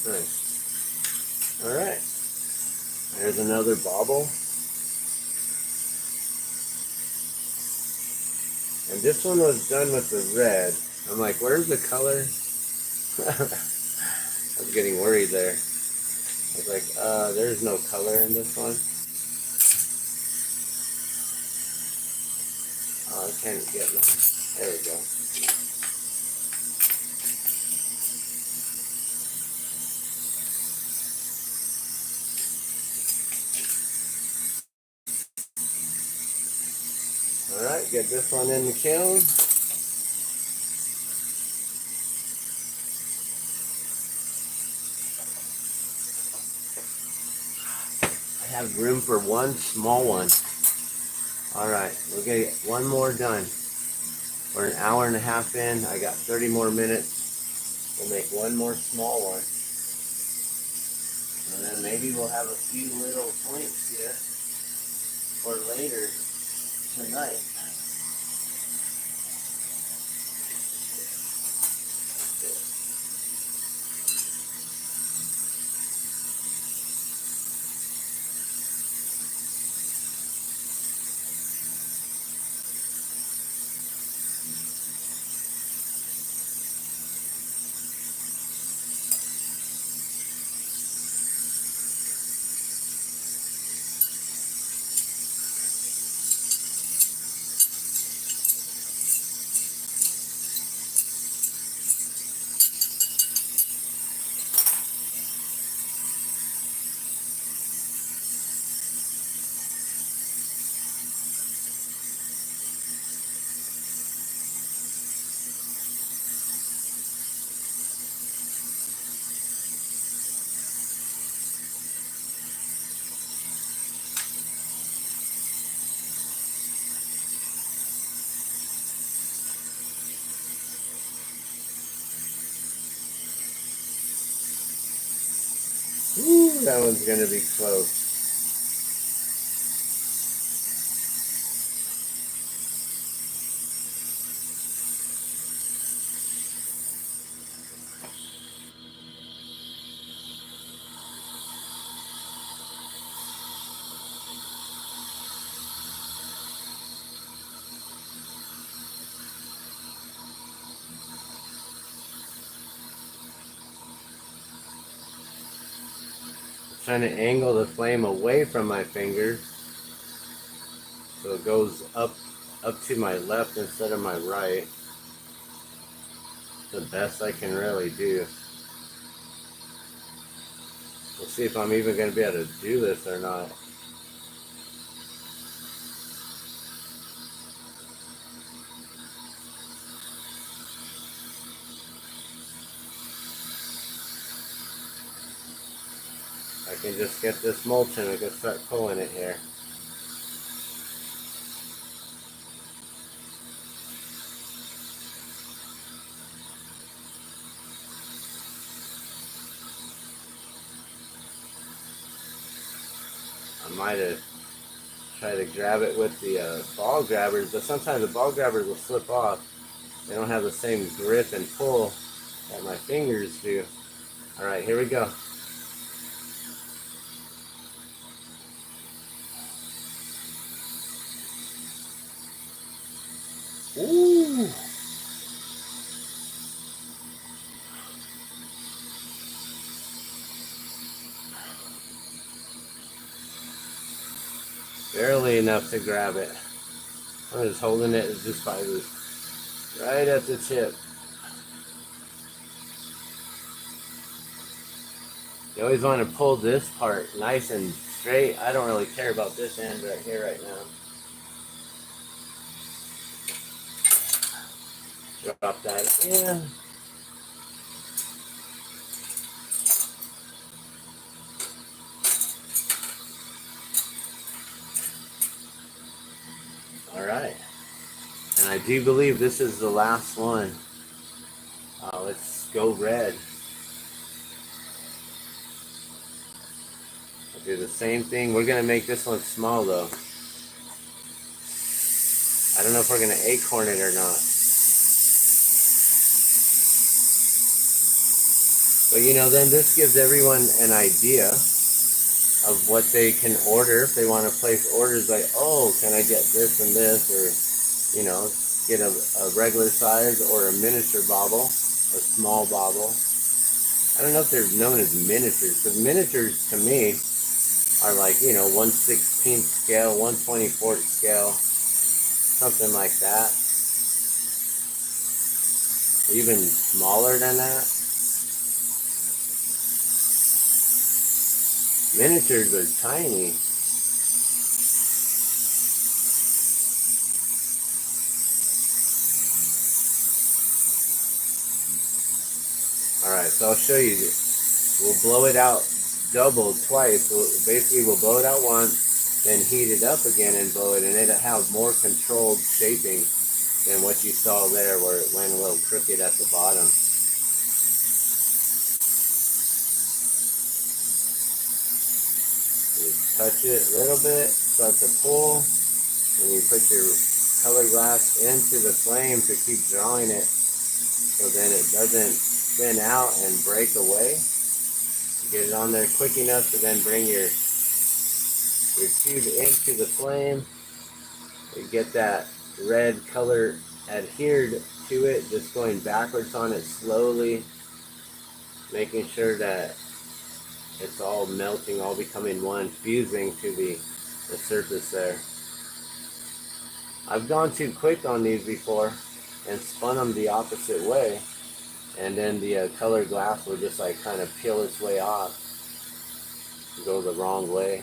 Nice. Alright. There's another bauble. And this one was done with the red. I'm like, where's the color? I was getting worried there. I was like, there's no color in this one. Oh, I can't get one. There we go. Alright, get this one in the kiln. I have room for one small one. Alright, we'll get one more done. We're an hour and a half in. I got 30 more minutes. We'll make one more small one. And then maybe we'll have a few little points here for later tonight. Ooh, that one's gonna be close. Trying to angle the flame away from my fingers so it goes up to my left instead of my right. The best I can really do. We'll see if I'm even going to be able to do this or not. I can just get this mulch and I can start pulling it here. I might have tried to grab it with the ball grabbers, but sometimes the ball grabbers will slip off. They don't have the same grip and pull that my fingers do. Alright, here we go. barely enough to grab it. I'm just holding it just by this, right at the tip. You always want to pull this part nice and straight. I don't really care about this end right here right now. Drop that in. All right. And I do believe this is the last one. Let's go red. I'll do the same thing. We're going to make this one small though. I don't know if we're going to acorn it or not. But you know, then this gives everyone an idea of what they can order. If they want to place orders like, oh, can I get this and this, or, you know, get a regular size or a miniature bauble, a small bauble. I don't know if they're known as miniatures, because miniatures to me are like, you know, 1/16 scale, 1/24 scale, something like that. Even smaller than that. Miniatures are tiny. Alright, so I'll show you this. We'll blow it out double, twice. Basically, we'll blow it out once, then heat it up again and blow it, and it'll have more controlled shaping than what you saw there where it went a little crooked at the bottom. Just touch it a little bit, start to pull, and you put your color glass into the flame to keep drawing it so then it doesn't spin out and break away. Get it on there quick enough to then bring your tube into the flame. You get that red color adhered to it, just going backwards on it slowly, making sure that it's all melting, all becoming one, fusing to the surface there. I've gone too quick on these before and spun them the opposite way, and then the colored glass will just like kind of peel its way off, go the wrong way.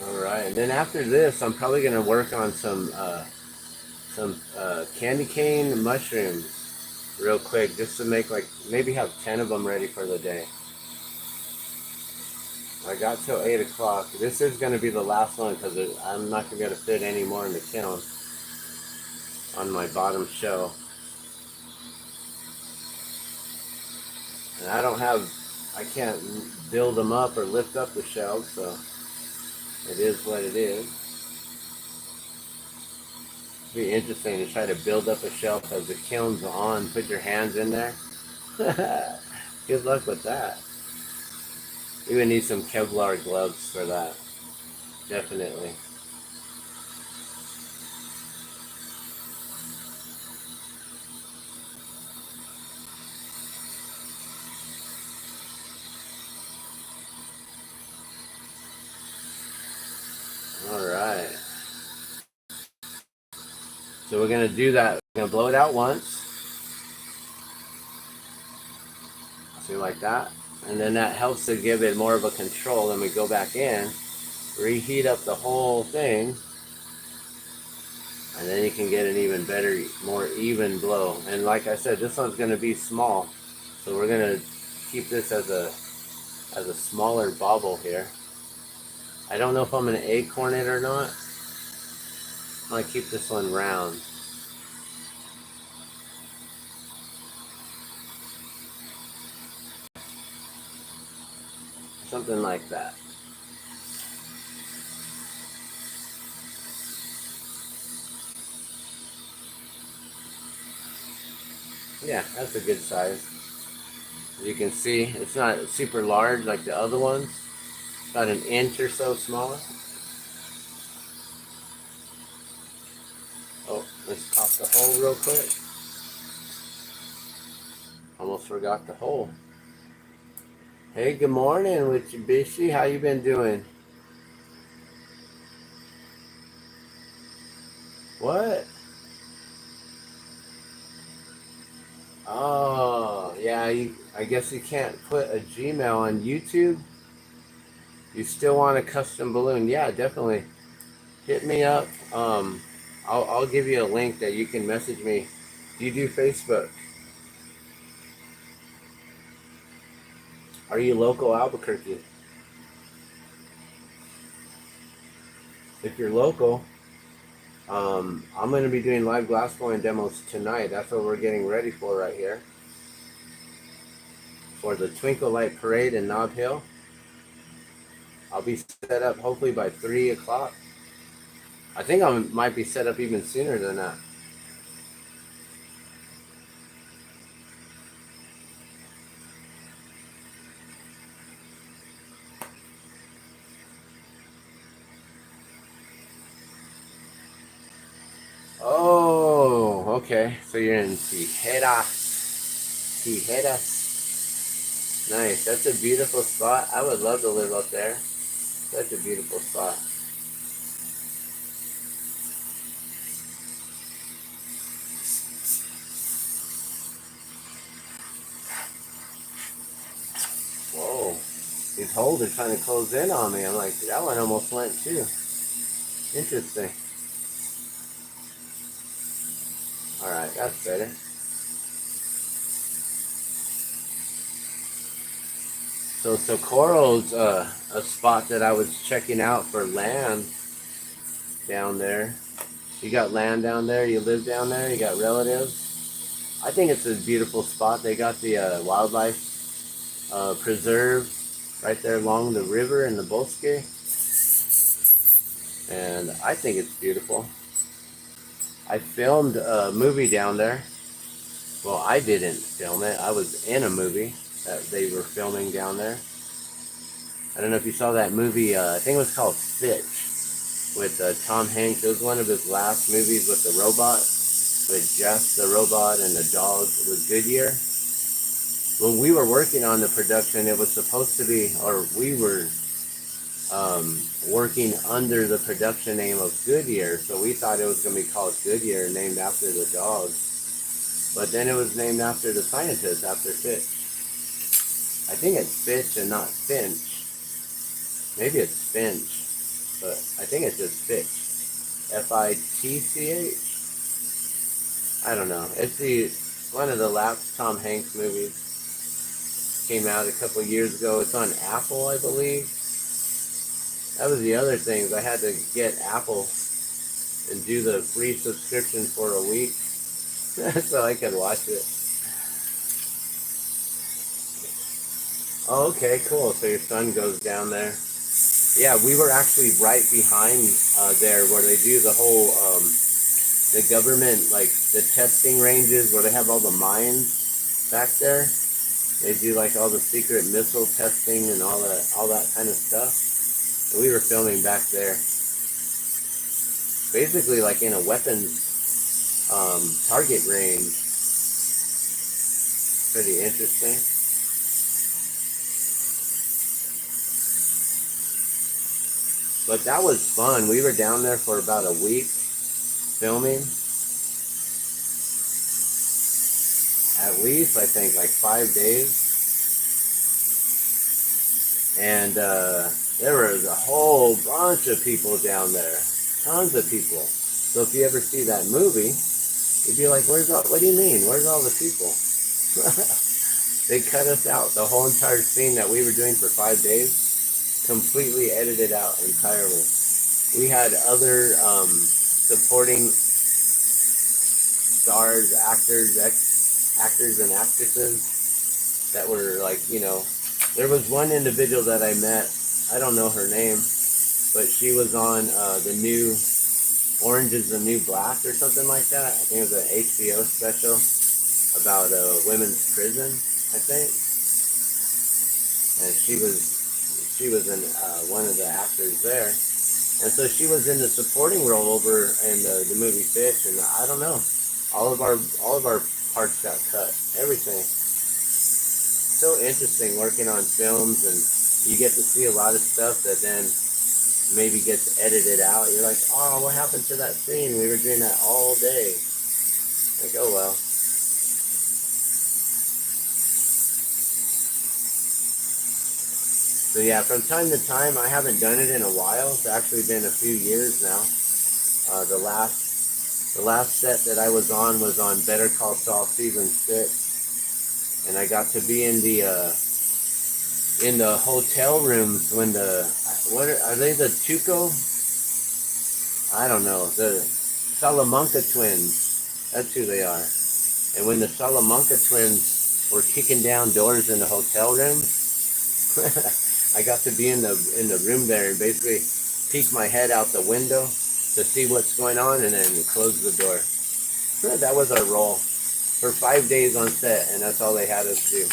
Alright, and then after this, I'm probably going to work on some candy cane mushrooms real quick, just to make like, maybe have 10 of them ready for the day. I got till 8 o'clock. This is going to be the last one because I'm not going to be able to fit any more in the kiln on my bottom shelf. And I can't build them up or lift up the shelves, so it is what it is. It'd be interesting to try to build up a shelf as the kiln's on. Put your hands in there. Good luck with that. You would need some Kevlar gloves for that. Definitely. Alright. So we're going to do that. We're going to blow it out once. See, like that. And then that helps to give it more of a control. Then we go back in, reheat up the whole thing, and then you can get an even better, more even blow. And like I said, this one's going to be small, so we're going to keep this as a smaller bauble here. I don't know if I'm going to acorn it or not. I'm going to keep this one round. Something like that. Yeah, that's a good size. As you can see, it's not super large like the other ones. About an inch or so smaller. Oh, let's pop the hole real quick. Almost forgot the hole. Hey, good morning, Mitsubishi. How you been doing? What? Oh, yeah. I guess you can't put a Gmail on YouTube. You still want a custom balloon? Yeah, definitely. Hit me up. I'll give you a link that you can message me. Do you do Facebook? Are you local Albuquerque? If you're local, I'm going to be doing live glassblowing demos tonight. That's what we're getting ready for right here. For the Twinkle Light Parade in Nob Hill. I'll be set up hopefully by 3 o'clock. I think I might be set up even sooner than that. Oh, okay. So you're in Tijeras. Nice. That's a beautiful spot. I would love to live up there. Such a beautiful spot. Whoa. These holes are trying to close in on me. I'm like, that one almost went too. Interesting. Alright, that's better. So Socorro's a spot that I was checking out for land down there. You got land down there? You live down there? You got relatives? I think it's a beautiful spot. They got the wildlife preserve right there along the river in the Bosque. And I think it's beautiful. I filmed a movie down there. Well, I didn't film it. I was in a movie that they were filming down there. I don't know if you saw that movie. I think it was called Stitch with Tom Hanks. It was one of his last movies with the robot, with Jeff the robot and the dog with Goodyear. When we were working on the production, it was supposed to be, or we were working under the production name of Goodyear, so we thought it was going to be called Goodyear, named after the dog. But then it was named after the scientist, after Fitch. I think it's Fitch and not Finch. Maybe it's Finch, but I think it's just Fitch. Fitch. I don't know. It's one of the last Tom Hanks movies. Came out a couple years ago. It's on Apple, I believe. That was the other thing. I had to get Apple and do the free subscription for a week so I could watch it. Oh, okay, cool. So your son goes down there. Yeah, we were actually right behind there where they do the whole, the government, like the testing ranges where they have all the mines back there. They do like all the secret missile testing and all that kind of stuff. And we were filming back there. Basically like in a weapons target range. Pretty interesting. But that was fun. We were down there for about a week filming. At least, I think, like 5 days. And there was a whole bunch of people down there. Tons of people. So if you ever see that movie, you'd be like, what do you mean? Where's all the people? They cut us out. The whole entire scene that we were doing for 5 days, completely edited out entirely. We had other supporting stars, actors and actresses that were like, there was one individual that I met. I don't know her name, but she was on the new Orange is the New Black or something like that. I think it was an HBO special. about a women's prison, I think, and she was in one of the actors there, and so she was in the supporting role over in the movie Fish, and I don't know, all of our parts got cut, everything. So interesting working on films, and you get to see a lot of stuff that then maybe gets edited out. You're like, oh, what happened to that scene? We were doing that all day. Like, oh well. So yeah, from time to time, I haven't done it in a while. It's actually been a few years now. The last set that I was on Better Call Saul season 6, and I got to be in the hotel rooms when are they, the Tuco? I don't know, the Salamanca twins. That's who they are. And when the Salamanca twins were kicking down doors in the hotel rooms, I got to be in the room there and basically peek my head out the window to see what's going on and then close the door. That was our role for 5 days on set, and that's all they had us do.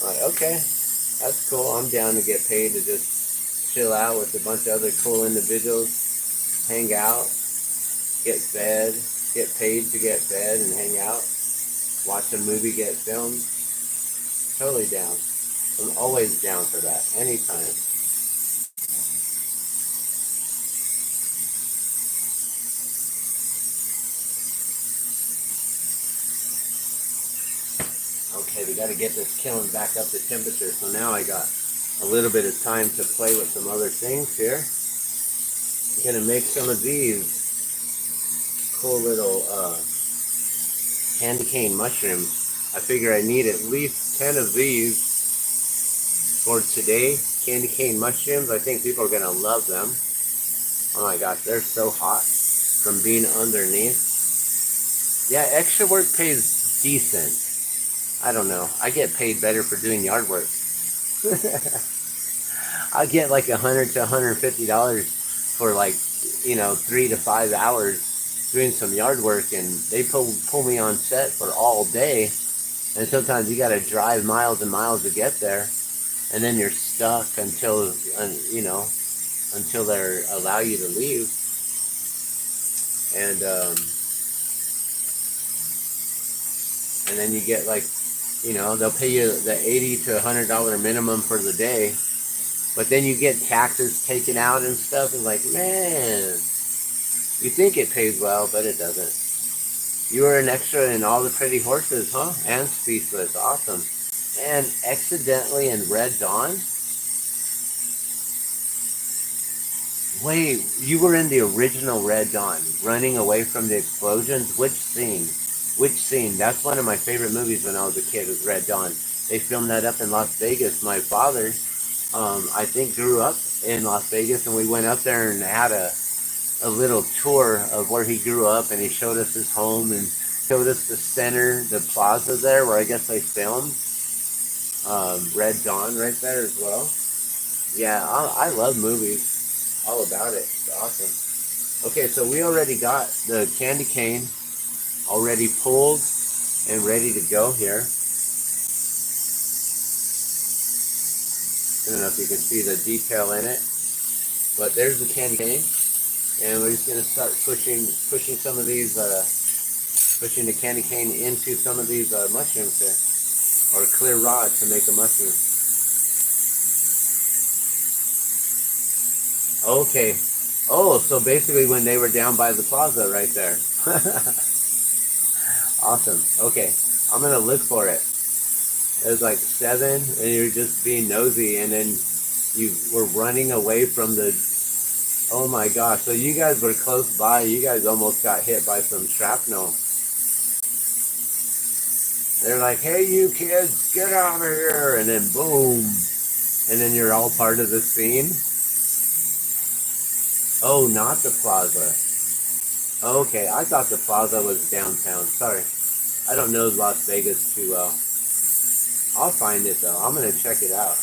I'm like, okay, that's cool. I'm down to get paid to just chill out with a bunch of other cool individuals, hang out, get fed, get paid to get fed and hang out, watch a movie get filmed. Totally down. I'm always down for that, anytime. Okay, we got to get this kiln back up to temperature. So now I got a little bit of time to play with some other things here. I'm gonna make some of these cool little candy cane mushrooms. I figure I need at least 10 of these for today. Candy cane mushrooms. I think people are gonna love them. Oh my gosh, they're so hot from being underneath. Yeah, extra work pays decent. I don't know. I get paid better for doing yard work. I get like $100 to $150 for like, 3 to 5 hours doing some yard work, and they pull me on set for all day, and sometimes you got to drive miles and miles to get there, and then you're stuck until until they allow you to leave, and then you get like, they'll pay you the $80 to $100 minimum for the day, but then you get taxes taken out and stuff, and like, man, you think it pays well, but it doesn't. You were an extra in All the Pretty Horses, huh? And Speechless, awesome. And accidentally in Red Dawn? Wait, you were in the original Red Dawn, running away from the explosions? Which scene? Which scene? That's one of my favorite movies when I was a kid, was Red Dawn. They filmed that up in Las Vegas. My father, I think, grew up in Las Vegas, and we went up there and had a little tour of where he grew up, and he showed us his home and showed us the center, the plaza there where I guess they filmed Red Dawn right there as well. Yeah, I love movies, all about it. It's awesome. Okay, so we already got the candy cane already pulled and ready to go here. I don't know if you can see the detail in it, but there's the candy cane, and we're just gonna start pushing some of these, pushing the candy cane into some of these mushrooms here, or clear rod to make a mushroom. Okay. Oh, so basically when they were down by the plaza right there. Awesome. Okay, I'm gonna look for it. There's like 7, and you're just being nosy, and then you were running away from the. Oh my gosh! So you guys were close by. You guys almost got hit by some shrapnel. They're like, "Hey, you kids, get out of here!" And then boom, and then you're all part of the scene. Oh, not the plaza. Okay, I thought the plaza was downtown. Sorry, I don't know Las Vegas too well. I'll find it though. I'm gonna check it out.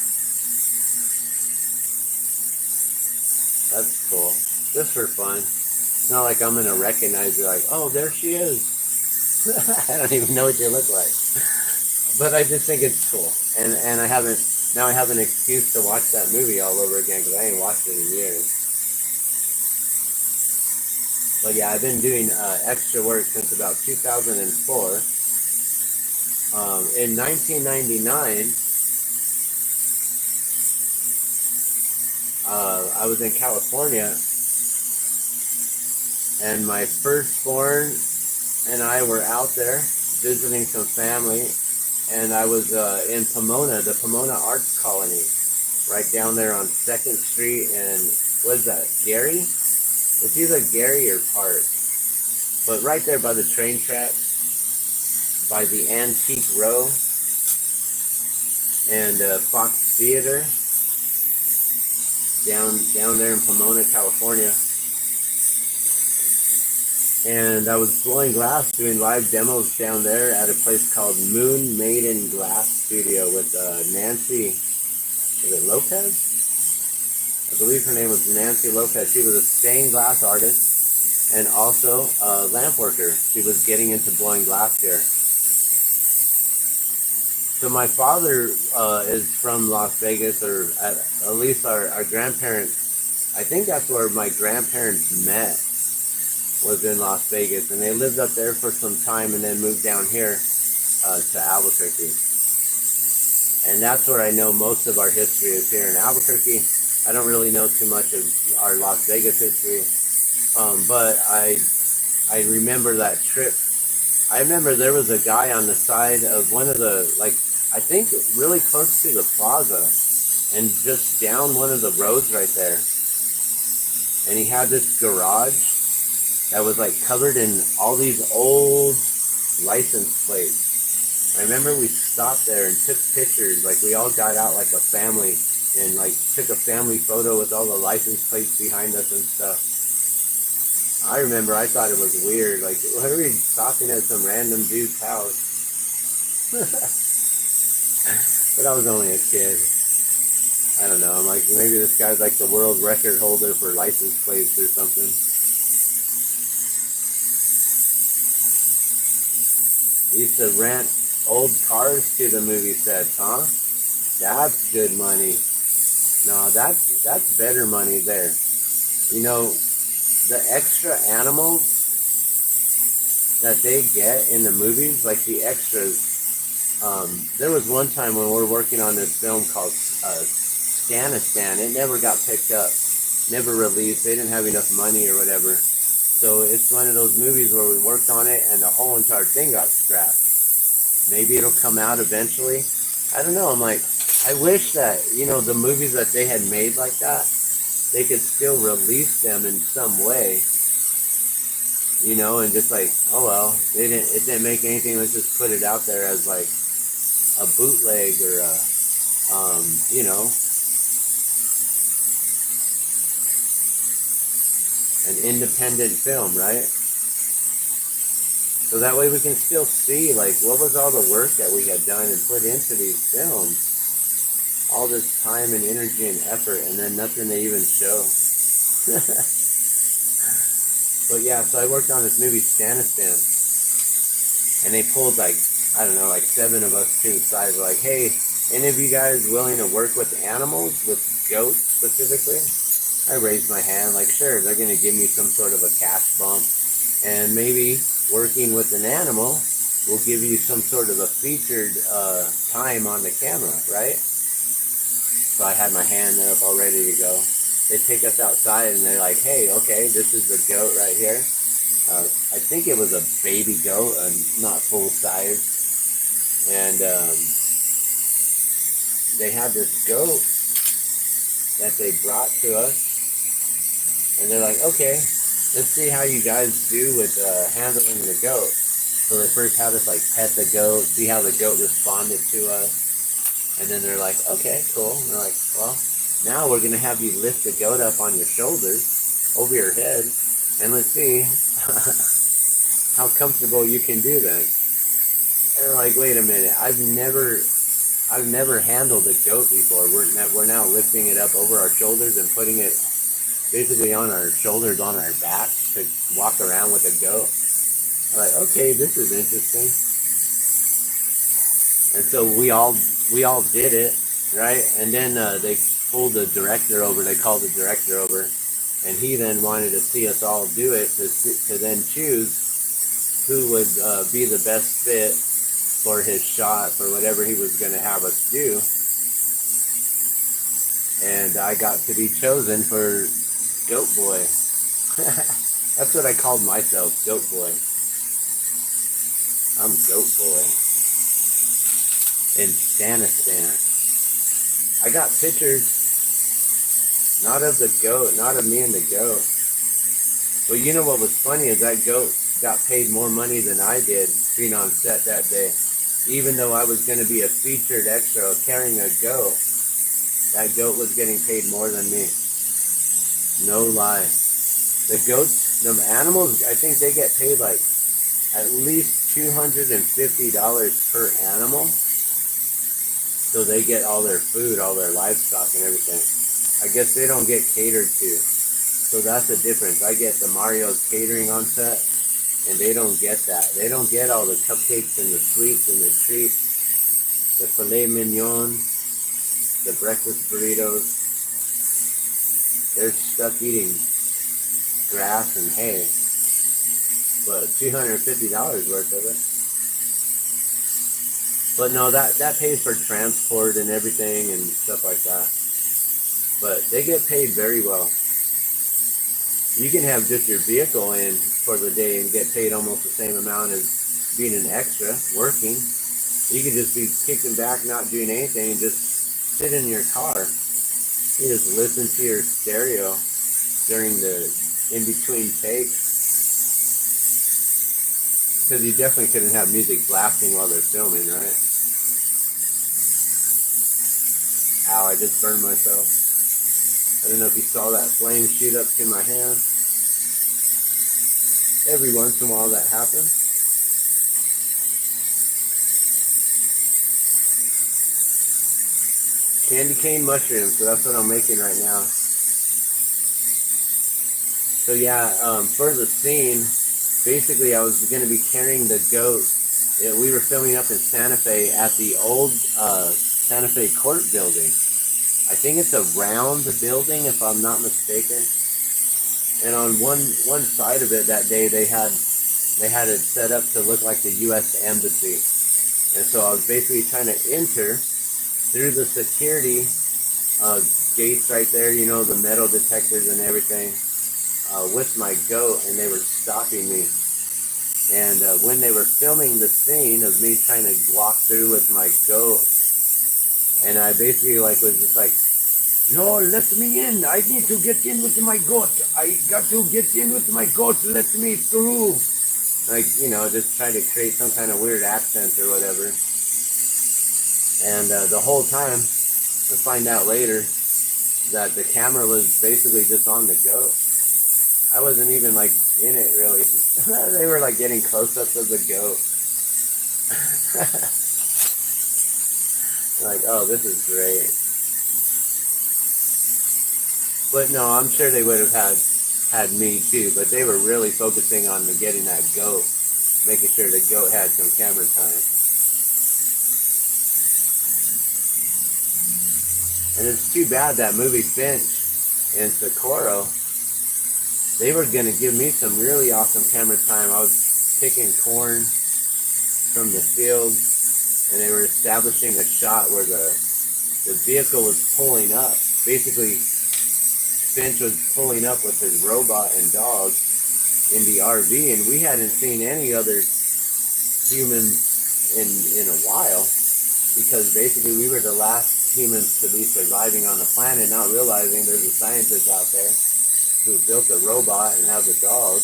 That's cool. Just for fun. It's not like I'm gonna recognize you like, oh, there she is. I don't even know what they look like. But I just think it's cool. And now I have an excuse to watch that movie all over again because I ain't watched it in years. But yeah, I've been doing extra work since about 2004. In 1999, I was in California, and my firstborn and I were out there visiting some family, and I was in Pomona, the Pomona Arts Colony, right down there on 2nd Street, and what is that, Gary? It's either Gary or Park, but right there by the train tracks, by the Antique Row and Fox Theater, down there in Pomona, California. And I was blowing glass, doing live demos down there at a place called Moon Maiden Glass Studio with Nancy, was it Lopez? I believe her name was Nancy Lopez. She was a stained glass artist and also a lamp worker. She was getting into blowing glass here. So my father is from Las Vegas, or at least our grandparents. I think that's where my grandparents met, was in Las Vegas, and they lived up there for some time and then moved down here to Albuquerque. And that's where I know most of our history is, here in Albuquerque. I don't really know too much of our Las Vegas history, but I remember that trip. I remember there was a guy on the side of one of the, like, I think really close to the plaza, and just down one of the roads right there. And he had this garage that was like covered in all these old license plates. I remember we stopped there and took pictures, like we all got out like a family and like took a family photo with all the license plates behind us and stuff. I remember I thought it was weird, like, what are we stopping at some random dude's house? But I was only a kid. I don't know, I'm like, maybe this guy's like the world record holder for license plates or something. We used to rent old cars to the movie sets, huh? That's good money. No, that's better money there. You know, the extra animals that they get in the movies, like the extras. There was one time when we were working on this film called Stanistan. It never got picked up, never released. They didn't have enough money or whatever. So it's one of those movies where we worked on it and the whole entire thing got scrapped. Maybe it'll come out eventually. I don't know. I'm like, I wish that, the movies that they had made like that, they could still release them in some way, and just like, oh well, it didn't make anything. Let's just put it out there as like a bootleg or um, you know, an independent film, right? So that way we can still see like what was all the work that we had done and put into these films, all this time and energy and effort, and then nothing to even show. But yeah, so I worked on this movie Stanistan, and they pulled like, I don't know, like 7 of us to the side, like, hey, any of you guys willing to work with animals, with goats specifically? I raised my hand, like, sure, they're going to give me some sort of a cash bump, and maybe working with an animal will give you some sort of a featured time on the camera, right? So I had my hand up all ready to go. They take us outside and they're like, hey, okay, this is the goat right here. I think it was a baby goat, not full size. And they had this goat that they brought to us. And they're like, okay, let's see how you guys do with handling the goat. So they first had us like pet the goat, see how the goat responded to us. And then they're like, okay, cool. And they're like, well, now we're going to have you lift the goat up on your shoulders, over your head, and let's see how comfortable you can do that. And they're like, wait a minute, I've never handled a goat before. We're now lifting it up over our shoulders and putting it basically on our shoulders, on our backs to walk around with a goat. Like, okay, this is interesting. And so we all did it, right? And then they pulled the director over. They called the director over, and he then wanted to see us all do it to then choose who would be the best fit for his shot for whatever he was going to have us do. And I got to be chosen for Goat Boy. That's what I called myself, Goat Boy. I'm Goat Boy in Stanistan. I got pictures, not of the goat, not of me and the goat. But you know what was funny is that goat got paid more money than I did being on set that day. Even though I was going to be a featured extra carrying a goat, that goat was getting paid more than me. No lie. The goats, the animals, I think they get paid like at least $250 per animal. So they get all their food, all their livestock and everything. I guess they don't get catered to. So that's the difference. I get the Mario's catering on set, and they don't get that. They don't get all the cupcakes and the sweets and the treats, the filet mignon, the breakfast burritos. They're stuck eating grass and hay, but $250 worth of it. But no, that pays for transport and everything and stuff like that. But they get paid very well. You can have just your vehicle in for the day and get paid almost the same amount as being an extra working. You could just be kicking back, not doing anything, and just sit in your car. You just listen to your stereo during the in-between takes. Because you definitely couldn't have music blasting while they're filming, right? Ow, I just burned myself. I don't know if you saw that flame shoot up to my hand. Every once in a while that happens. Candy cane mushrooms, so that's what I'm making right now. So yeah, for the scene, basically I was going to be carrying the goat. We were filming up in Santa Fe at the old Santa Fe court building. I think it's a round building if I'm not mistaken. And on one side of it that day they had it set up to look like the U.S. Embassy. And so I was basically trying to enter through the security gates right there, you know, the metal detectors and everything, with my goat, and they were stopping me. And when they were filming the scene of me trying to walk through with my goat, and I basically like was just like, no, let me in. I need to get in with my goat. I got to get in with my goat. Let me through. Like, you know, just try to create some kind of weird accent or whatever. And the whole time, I find out later that the camera was basically just on the goat. I wasn't even like in it really. They were like getting close-ups of the goat. Like, oh, this is great. But no, I'm sure they would have had me too. But they were really focusing on getting that goat, making sure the goat had some camera time. And it's too bad that movie Finch and Socorro, they were gonna give me some really awesome camera time. I was picking corn from the field, and they were establishing a shot where the vehicle was pulling up. Basically, Finch was pulling up with his robot and dog in the RV, and we hadn't seen any other humans in a while, because basically we were the last humans to be surviving on the planet, not realizing there's a scientist out there who built a robot and has a dog.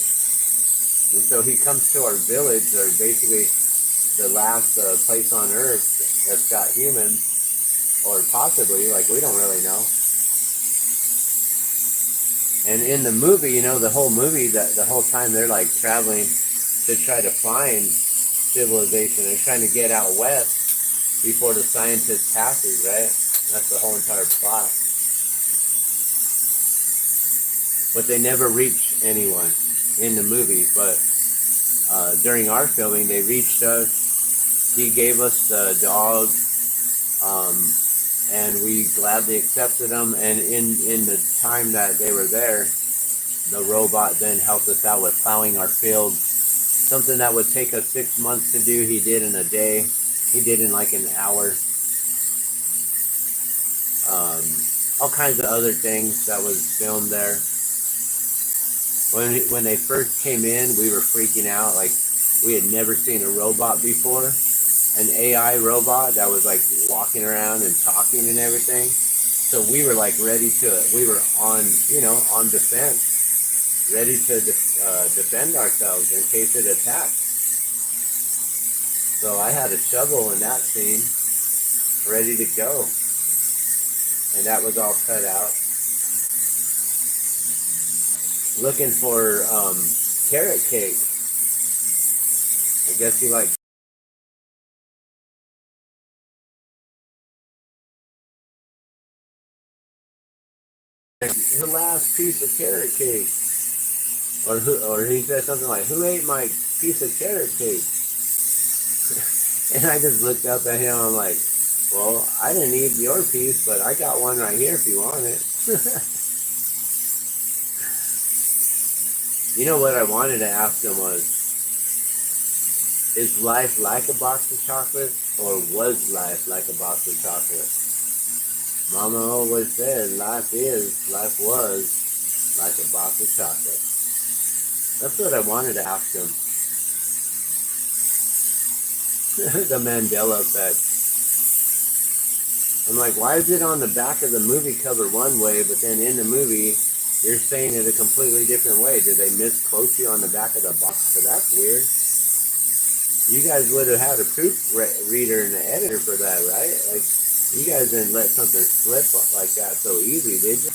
And so he comes to our village, or basically the last place on Earth that's got humans, or possibly, like, we don't really know. And in the movie, you know, the whole movie, the whole time they're like traveling to try to find civilization. They're trying to get out west before the scientist passes, right? That's the whole entire plot. But they never reach anyone in the movie. But during our filming, they reached us. He gave us the dog, um, and we gladly accepted them. And in the time that they were there, the robot then helped us out with plowing our fields. Something that would take us 6 months to do, he did in a day. He did in like an hour. Um, all kinds of other things that was filmed there. When they first came in, we were freaking out. Like, we had never seen a robot before, an AI robot that was like walking around and talking and everything. So we were like ready to, we were on, on defense, ready to defend ourselves in case it attacked. So I had a shovel in that scene, ready to go, and that was all cut out. Looking for carrot cake. I guess he likes the last piece of carrot cake, or he said something like, "Who ate my piece of carrot cake?" And I just looked up at him. I'm like, "Well, I didn't eat your piece, but I got one right here if you want it." You know what I wanted to ask him was, is life like a box of chocolates, or was life like a box of chocolates? Mama always said life was like a box of chocolates. That's what I wanted to ask him. The Mandela effect. I'm like, why is it on the back of the movie cover one way, but then in the movie, you're saying it a completely different way? Did they misquote you on the back of the box? So that's weird. You guys would have had a proofreader and an editor for that, right? Like, you guys didn't let something slip like that so easy, did you?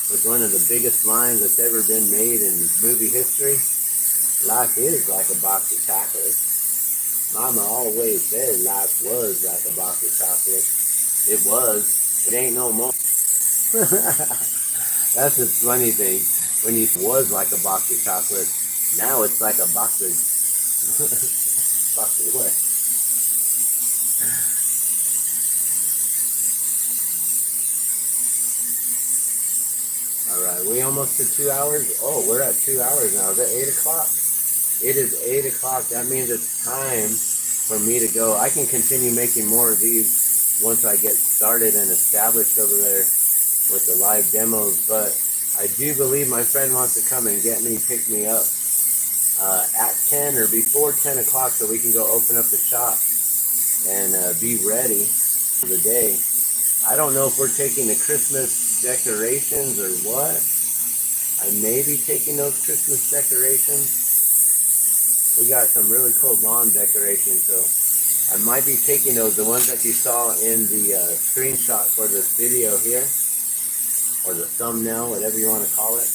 With one of the biggest lines that's ever been made in movie history. Life is like a box of chocolates. Mama always said life was like a box of chocolates. It was. It ain't no more. That's the funny thing. When you was like a box of chocolates, now it's like a box of box of what? All right, we almost to 2 hours. Oh, we're at 2 hours now. Is it 8 o'clock? It is 8 o'clock. That means it's time for me to go. I can continue making more of these once I get started and established over there with the live demos. But I do believe my friend wants to come and get me, pick me up at 10 or before 10 o'clock so we can go open up the shop and be ready for the day. I don't know if we're taking the Christmas decorations or what. I may be taking those Christmas decorations. We got some really cool lawn decorations, so I might be taking those, the ones that you saw in the screenshot for this video here, or the thumbnail, whatever you want to call it.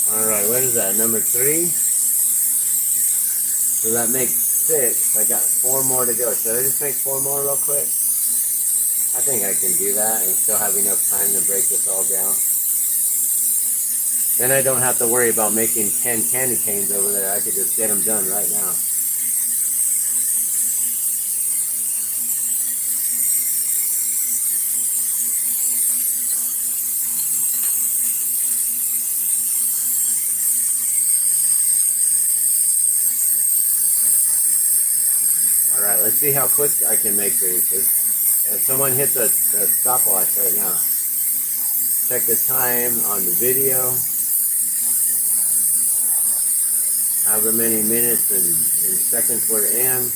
Alright, what is that, number 3? So that makes 6. I got 4 more to go. Should I just make 4 more real quick? I think I can do that and still have enough time to break this all down. Then I don't have to worry about making 10 candy canes over there. I could just get them done right now. Alright, Alright, let's see how quick I can make these. If someone hit the stopwatch right now. Check the time on the video. However many minutes and seconds we're in.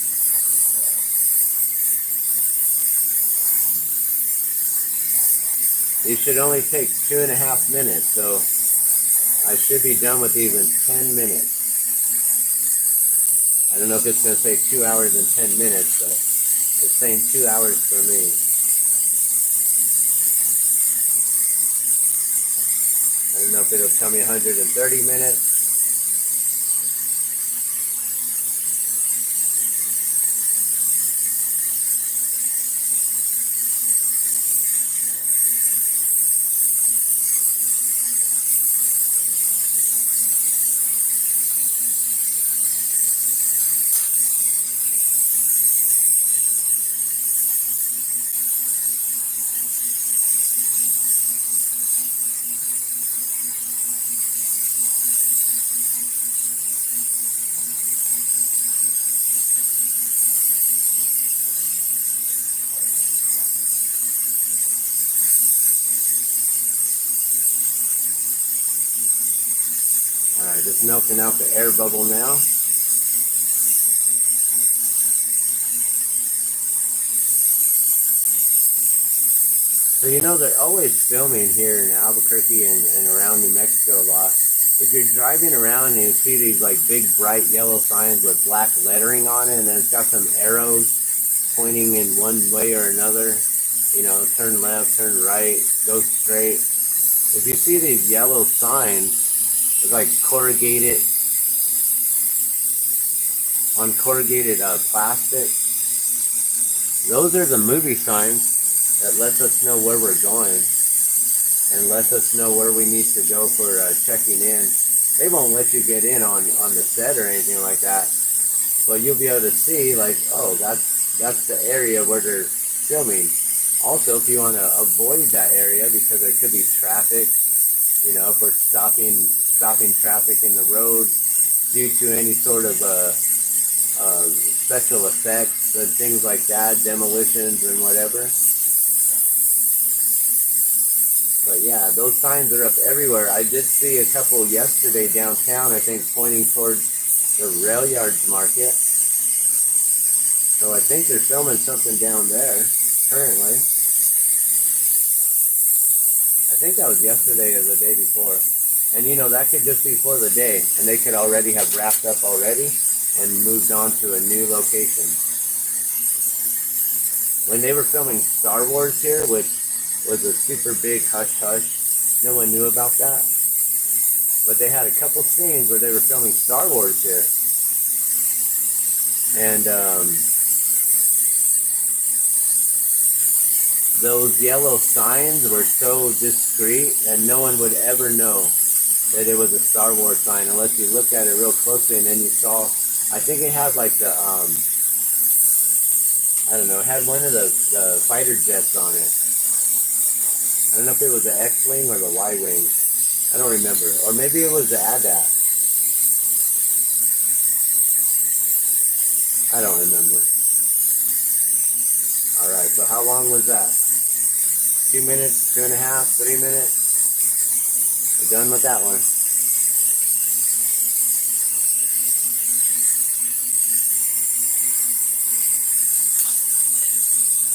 These should only take 2.5 minutes, so I should be done with these in 10 minutes. I don't know if it's going to say 2 hours and 10 minutes, but it's saying 2 hours for me. I don't know if it'll tell me 130 minutes. Alright, just melting out the air bubble now. So you know they're always filming here in Albuquerque and around New Mexico a lot. If you're driving around and you see these like big bright yellow signs with black lettering on it, and then it's got some arrows pointing in one way or another, you know, turn left, turn right, go straight. If you see these yellow signs, it's like corrugated plastic. Those are the movie signs that lets us know where we're going and lets us know where we need to go for checking in. They won't let you get in on the set or anything like that, but you'll be able to see like, oh, that's the area where they're filming. Also, if you want to avoid that area because there could be traffic, you know, if we're stopping traffic in the road due to any sort of special effects and things like that, demolitions and whatever. But yeah, those signs are up everywhere. I did see a couple yesterday downtown, I think, pointing towards the Rail Yards Market. So I think they're filming something down there currently. I think that was yesterday or the day before. And you know, that could just be for the day, and they could already have wrapped up already and moved on to a new location. When they were filming Star Wars here, which was a super big hush-hush, no one knew about that. But they had a couple scenes where they were filming Star Wars here. And those yellow signs were so discreet that no one would ever know that it was a Star Wars sign unless you looked at it real closely and then you saw, I think it had like the, I don't know, it had one of the fighter jets on it. I don't know if it was the X-Wing or the Y-Wing. I don't remember. Or maybe it was the AT-AT. I don't remember. Alright, so how long was that? 2 minutes, 2.5, 3 minutes? We're done with that one.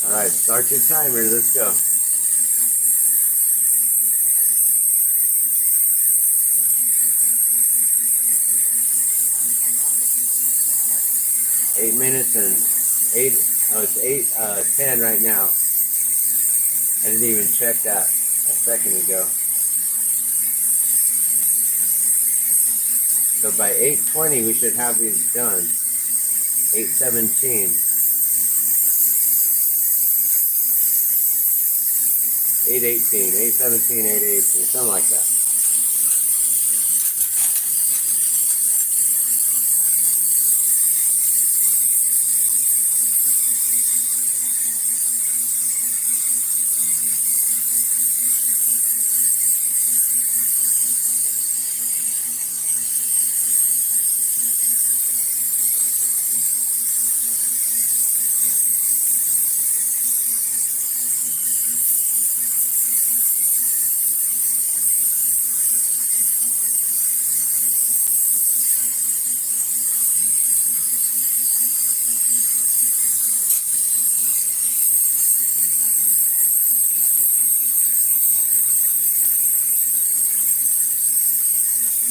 Alright, start your timer. Let's go. It's 8:10 right now. I didn't even check that a second ago. So by 8:20 we should have these done. 8:17. 8:18, 8:17, 8:18, something like that.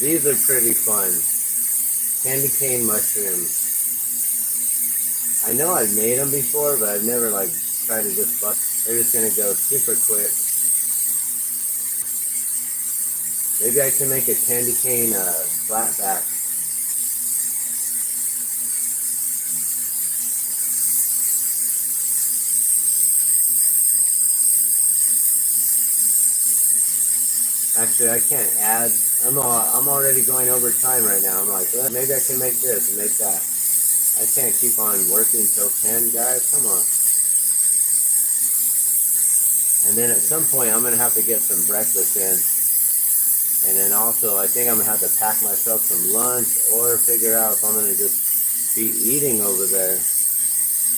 These are pretty fun. Candy cane mushrooms. I know I've made them before, but I've never like tried to just bust. They're just gonna go super quick. Maybe I can make a candy cane flatback. Actually, I can't add. I'm already going over time right now. I'm like, well, maybe I can make this and make that. I can't keep on working till 10, guys. Come on. And then at some point, I'm gonna have to get some breakfast in. And then also, I think I'm gonna have to pack myself some lunch or figure out if I'm gonna just be eating over there.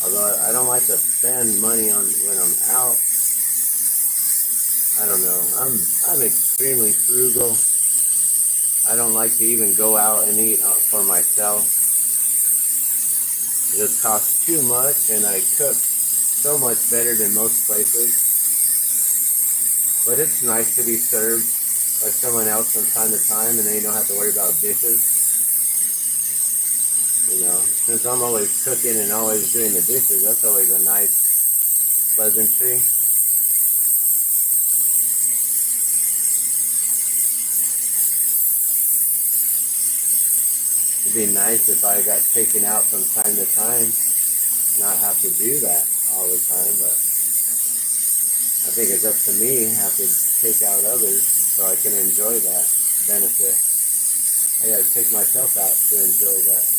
Although I don't like to spend money on when I'm out. I don't know. I'm extremely frugal. I don't like to even go out and eat for myself. It just costs too much, and I cook so much better than most places. But it's nice to be served by someone else from time to time, and then you don't have to worry about dishes. You know, since I'm always cooking and always doing the dishes, that's always a nice pleasantry. It'd be nice if I got taken out from time to time, not have to do that all the time, but I think it's up to me. I have to take out others so I can enjoy that benefit. I gotta take myself out to enjoy that.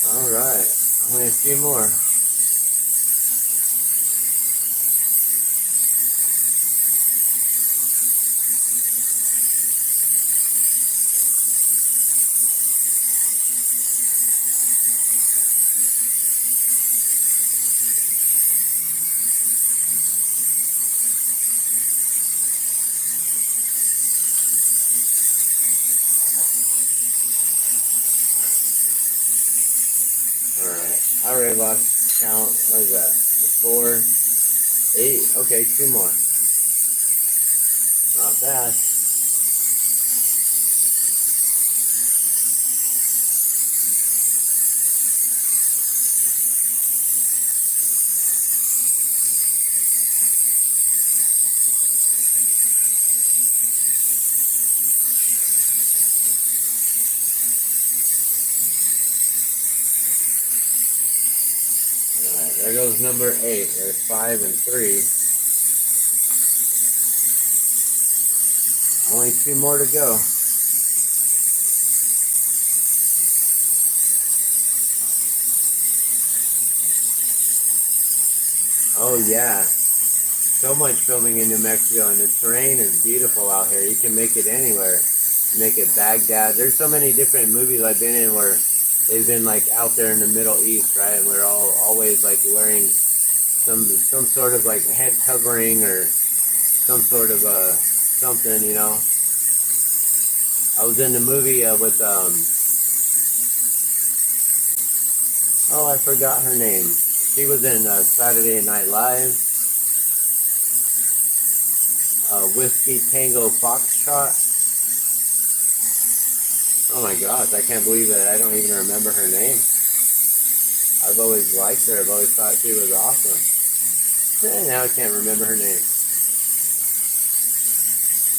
Alright, only a few more. Alright, I already lost count. What is that? 4, 8. Okay, 2 more. Not bad. Alright, there goes number 8. There's 5 and 3. Only 2 more to go. Oh yeah, so much filming in New Mexico, and the terrain is beautiful out here. You can make it anywhere. You make it Baghdad. There's so many different movies I've been in where they've been like out there in the Middle East, right? And we're all always like wearing some sort of like head covering or some sort of something, you know. I was in the movie with oh, I forgot her name. She was in Saturday Night Live. Whiskey Tango Foxtrot. Oh my gosh, I can't believe it. I don't even remember her name. I've always liked her. I've always thought she was awesome. Now I can't remember her name.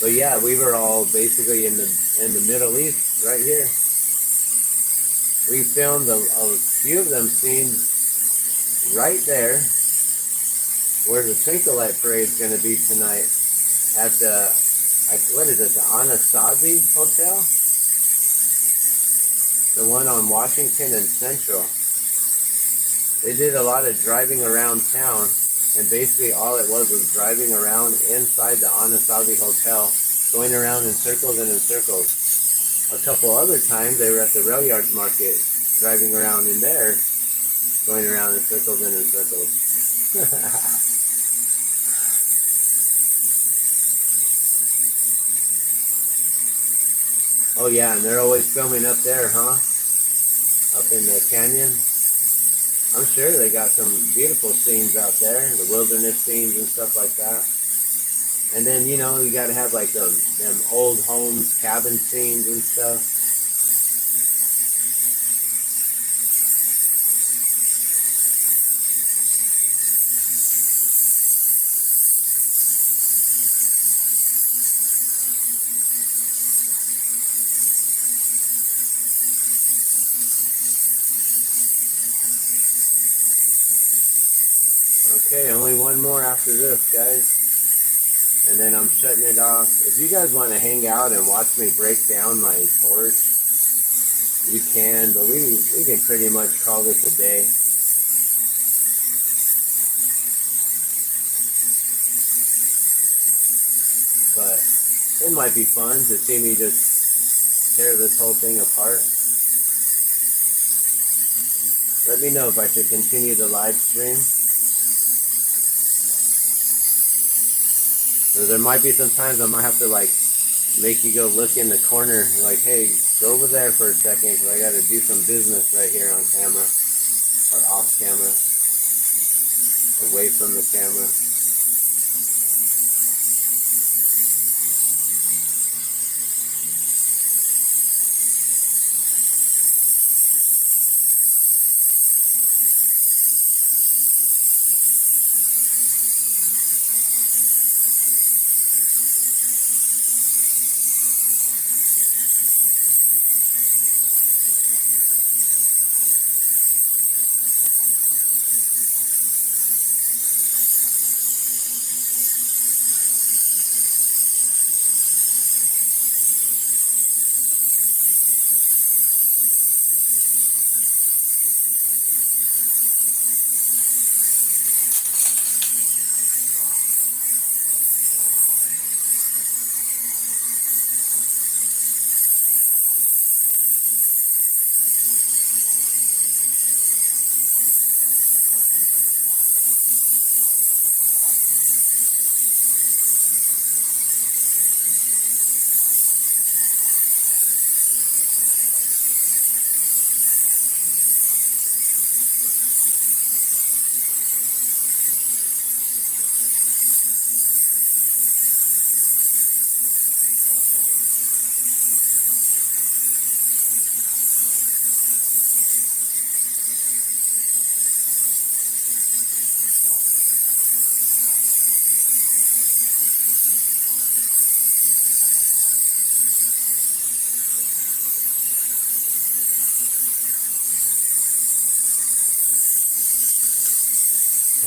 But yeah, we were all basically in the Middle East right here. We filmed a few of them scenes right there where the Twinkle Light Parade is going to be tonight at the, what is it, the Anasazi Hotel? The one on Washington and Central. They did a lot of driving around town, and basically all it was driving around inside the Anasazi Hotel, going around in circles and in circles. A couple other times they were at the Rail Yards Market, driving around in there, going around in circles and in circles. Oh yeah, and they're always filming up there, huh? Up in the canyon. I'm sure they got some beautiful scenes out there, the wilderness scenes and stuff like that. And then, you know, you gotta have like them old homes, cabin scenes and stuff. Okay, only one more after this, guys. And then I'm shutting it off. If you guys want to hang out and watch me break down my torch, you can, but we can pretty much call this a day. But it might be fun to see me just tear this whole thing apart. Let me know if I should continue the live stream. So there might be some times I might have to like make you go look in the corner, like, hey, go over there for a second, because I got to do some business right here on camera, or off camera, away from the camera.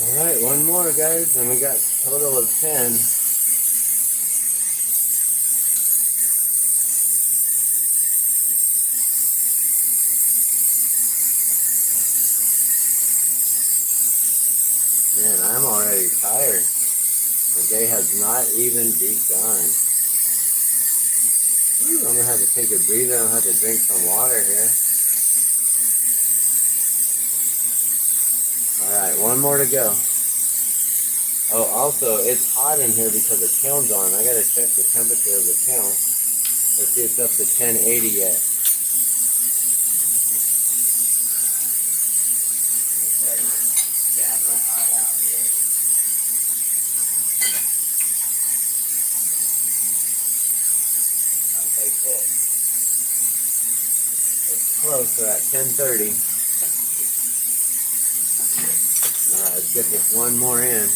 Alright, one more, guys, and we got a total of 10. Man, I'm already tired. The day has not even begun. I'm gonna have to take a breather. I'm gonna have to drink some water here. Alright, one more to go. Oh, also, it's hot in here because the kiln's on. I gotta check the temperature of the kiln. Let's see if it's up to 1080 yet. Okay, jab my eye out here. Okay, cool. It's close. We're at 1030. Alright, let's get this one more in.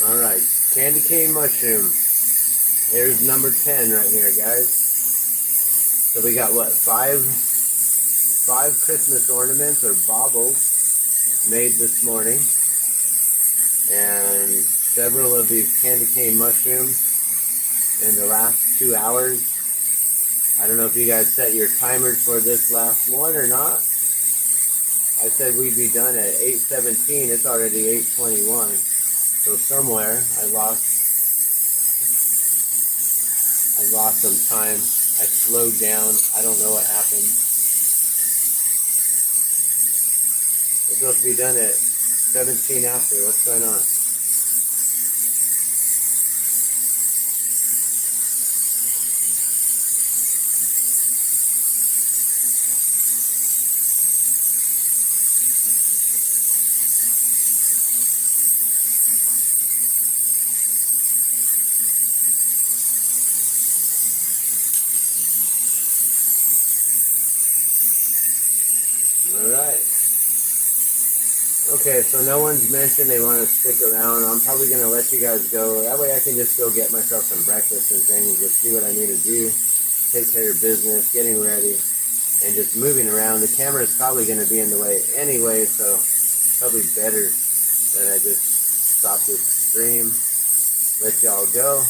Alright, candy cane mushroom. Here's number 10 right here, guys. So we got what, five Christmas ornaments or baubles made this morning. And several of these candy cane mushrooms in the last 2 hours. I don't know if you guys set your timers for this last one or not. I said we'd be done at 8:17. It's already 8:21. So somewhere I lost some time. I slowed down. I don't know what happened. We're supposed to be done at 17 after. What's going on? Okay, so no one's mentioned they want to stick around. I'm probably going to let you guys go. That way I can just go get myself some breakfast and things, just do what I need to do, take care of business, getting ready, and just moving around. The camera is probably going to be in the way anyway, so probably better that I just stop this stream, let y'all go,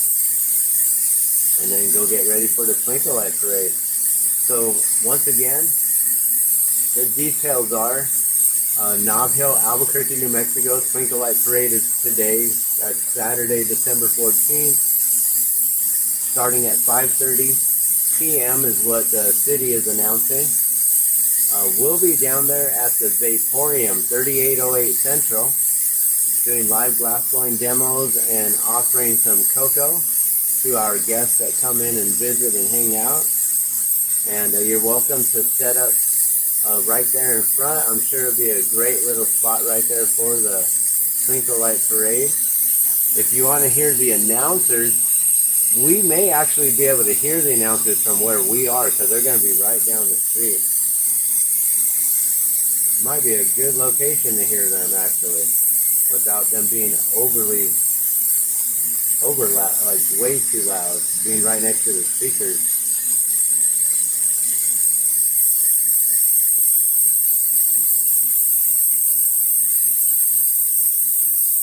and then go get ready for the Twinkle Light Parade. So once again, the details are Nob Hill, Albuquerque, New Mexico. Twinkle Light Parade is today. That's Saturday, December 14th, starting at 5:30 p.m. is what the city is announcing. We'll be down there at the Vaporium, 3808 Central, doing live glassblowing demos and offering some cocoa to our guests that come in and visit and hang out. And you're welcome to set up right there in front. I'm sure it'll be a great little spot right there for the Twinkle Light Parade. If you want to hear the announcers, we may actually be able to hear the announcers from where we are because they're going to be right down the street. Might be a good location to hear them actually, without them being overly loud, like way too loud, being right next to the speakers.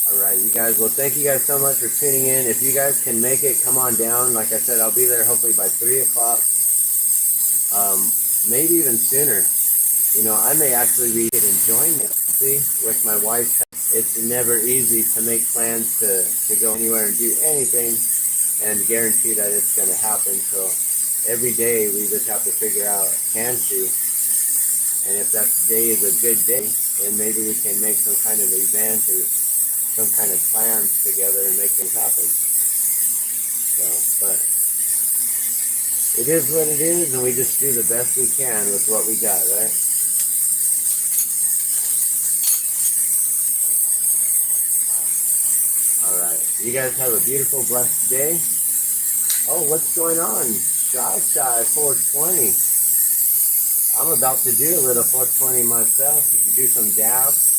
Alright, you guys, well, thank you guys so much for tuning in. If you guys can make it, come on down. Like I said, I'll be there hopefully by 3 o'clock, maybe even sooner. You know, I may actually be enjoying it. See, with my wife, it's never easy to make plans to go anywhere and do anything and guarantee that it's going to happen. So every day we just have to figure out, can she? And if that day is a good day, then maybe we can make some kind of event or some kind of plans together and make things happen. So, but it is what it is, and we just do the best we can with what we got, right? All right. You guys have a beautiful, blessed day. Oh, what's going on? Shy 420. I'm about to do a little 420 myself. Do some dabs.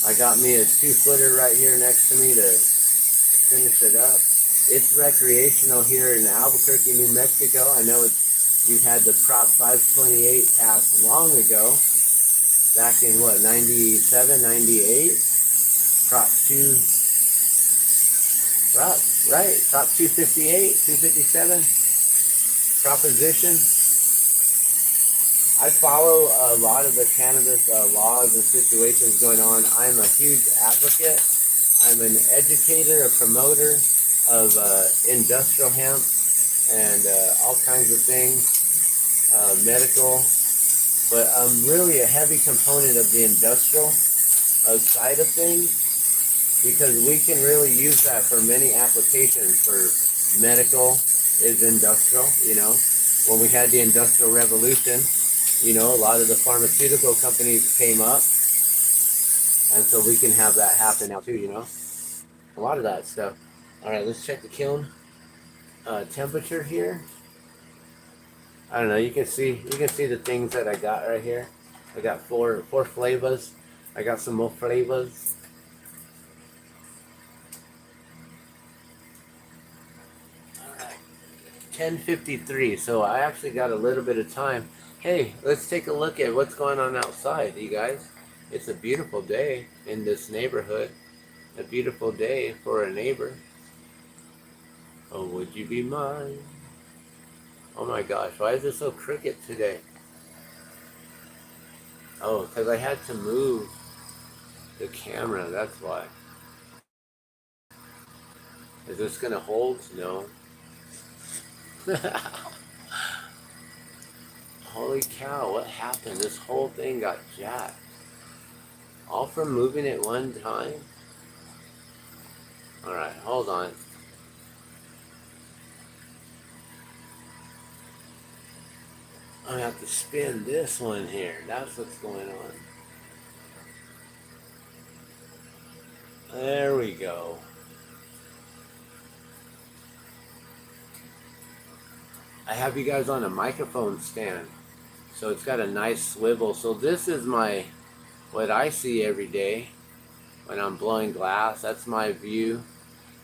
I got me a 2-footer right here next to me to finish it up. It's recreational here in Albuquerque, New Mexico. I know you've had the Prop 528 passed long ago, back in what, 97, 98? Prop 2, Prop 258, 257, proposition. I follow a lot of the cannabis laws and situations going on. I'm a huge advocate. I'm an educator, a promoter of industrial hemp and all kinds of things, medical. But I'm really a heavy component of the industrial side of things because we can really use that for many applications. For medical is industrial, you know. When we had the Industrial Revolution, you know, a lot of the pharmaceutical companies came up, and so we can have that happen now too, you know, a lot of that stuff. All right, let's check the kiln temperature here. I don't know, you can see the things that I got right here. I got four flavors. I got some more flavors. All right, 10:53. So I actually got a little bit of time. Hey, let's take a look at what's going on outside, you guys. It's a beautiful day in this neighborhood. A beautiful day for a neighbor. Oh, would you be mine? Oh my gosh, why is it so crooked today? Oh, because I had to move the camera, that's why. Is this going to hold? No. Holy cow, what happened? This whole thing got jacked. All from moving it one time? Alright, hold on. I have to spin this one here. That's what's going on. There we go. I have you guys on a microphone stand. So it's got a nice swivel. So this is my what I see every day when I'm blowing glass. That's my view.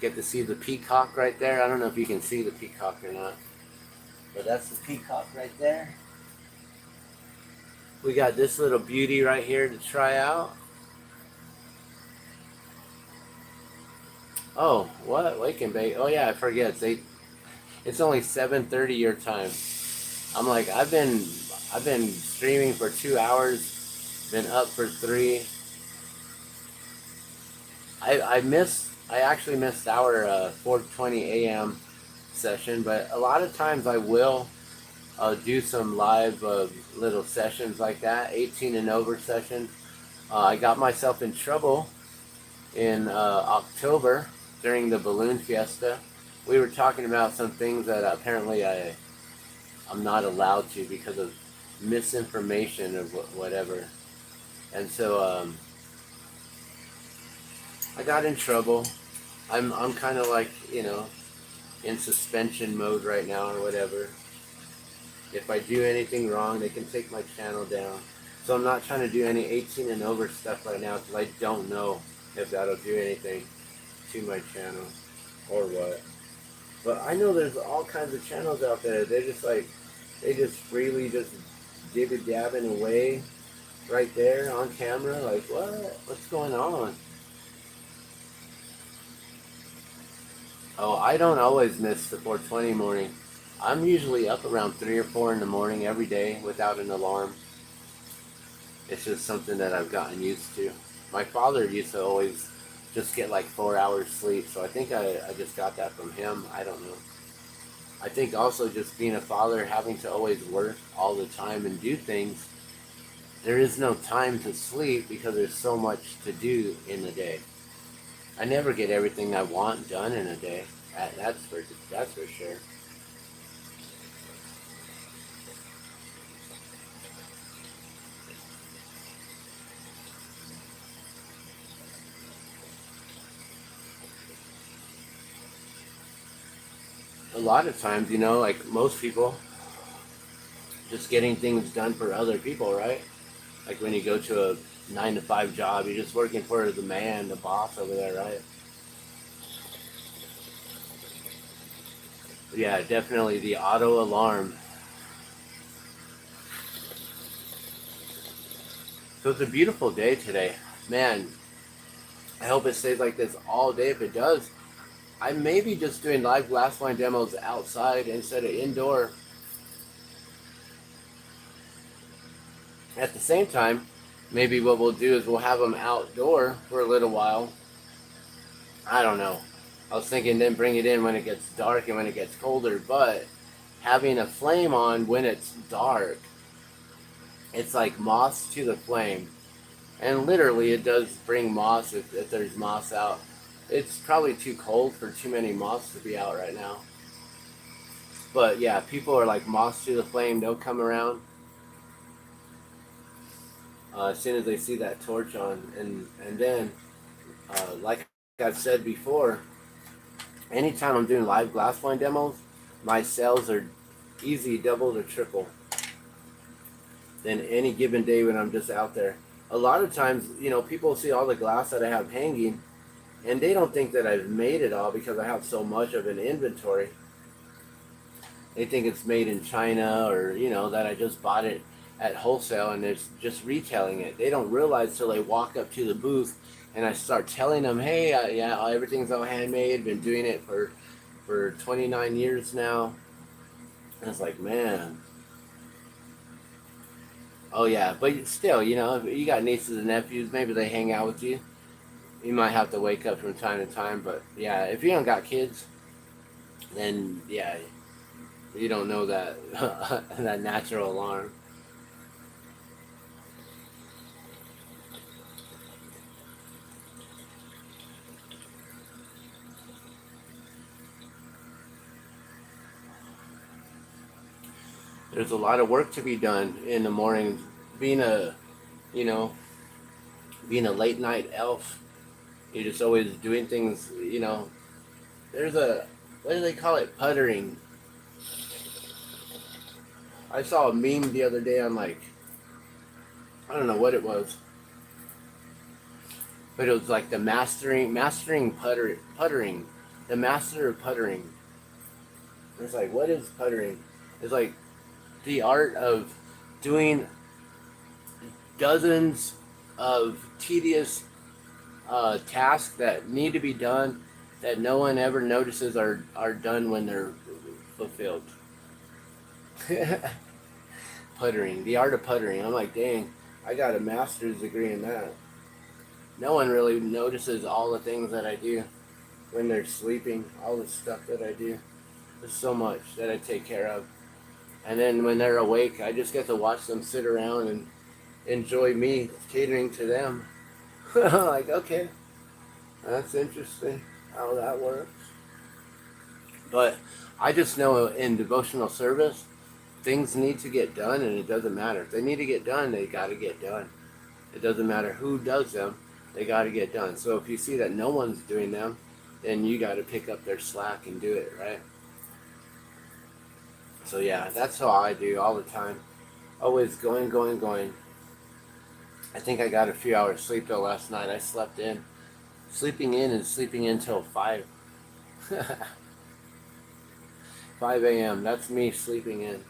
Get to see the peacock right there. I don't know if you can see the peacock or not, but that's the peacock right there. We got this little beauty right here to try out. Oh, what? Wake and bake. Oh yeah, I forget. It's only 7:30 your time. I'm like, I've been streaming for 2 hours, been up for 3. I actually missed our 4:20 a.m. session, but a lot of times I will do some live little sessions like that, 18 and over sessions. I got myself in trouble in October during the balloon fiesta. We were talking about some things that apparently I'm not allowed to because of misinformation or whatever. And so I got in trouble. I'm kind of like, in suspension mode right now or whatever. If I do anything wrong, they can take my channel down. So I'm not trying to do any 18 and over stuff right now because I don't know if that'll do anything to my channel or what. But I know there's all kinds of channels out there. They just freely just dibby-dabbing away right there on camera. Like, what? What's going on? Oh, I don't always miss the 4:20 morning. I'm usually up around 3 or 4 in the morning every day without an alarm. It's just something that I've gotten used to. My father used to always just get like 4 hours sleep, so I think I just got that from him. I don't know. I think also just being a father, having to always work all the time and do things, there is no time to sleep because there's so much to do in a day. I never get everything I want done in a day. That's for sure. A lot of times, like most people, just getting things done for other people, right? Like when you go to a 9 to 5 job, you're just working for the man, the boss over there, right? Yeah, definitely the auto alarm. So it's a beautiful day today. Man, I hope it stays like this all day. If it does, I may be just doing live glassblowing demos outside instead of indoor. At the same time, maybe what we'll do is we'll have them outdoor for a little while. I don't know. I was thinking then bring it in when it gets dark and when it gets colder, but having a flame on when it's dark, it's like moss to the flame. And literally it does bring moss if there's moss out. It's probably too cold for too many moths to be out right now. But yeah, people are like moss to the flame. They'll come around as soon as they see that torch on. And then, like I've said before, anytime I'm doing live glassblowing demos, my sales are easy double to triple than any given day when I'm just out there. A lot of times, people see all the glass that I have hanging, and they don't think that I've made it all because I have so much of an inventory. They think it's made in China or, that I just bought it at wholesale and it's just retailing it. They don't realize till they walk up to the booth and I start telling them, hey, yeah, everything's all handmade. Been doing it for 29 years now. And it's like, man. Oh, yeah. But still, you got nieces and nephews. Maybe they hang out with you. You might have to wake up from time to time. But, yeah, if you don't got kids, then, yeah, you don't know that that natural alarm. There's a lot of work to be done in the morning. Being a, you know, being a late night elf, you're just always doing things. There's what do they call it? Puttering. I saw a meme the other day on I don't know what it was. but it was like the puttering, the master of puttering. It's like, what is puttering? It's like the art of doing dozens of tedious tasks that need to be done that no one ever notices are done when they're fulfilled. Puttering, the art of puttering. I'm like, dang, I got a master's degree in that. No one really notices all the things that I do when they're sleeping, all the stuff that I do. There's so much that I take care of. And then when they're awake, I just get to watch them sit around and enjoy me catering to them. Like, okay, that's interesting how that works. But I just know in devotional service, things need to get done, and it doesn't matter. If they need to get done, they got to get done. It doesn't matter who does them, they got to get done. So if you see that no one's doing them, then you got to pick up their slack and do it, right? So yeah, that's how I do all the time. Always going, going, going. I think I got a few hours sleep though last night. I slept in. Sleeping in and sleeping in till 5. 5 a.m. That's me sleeping in.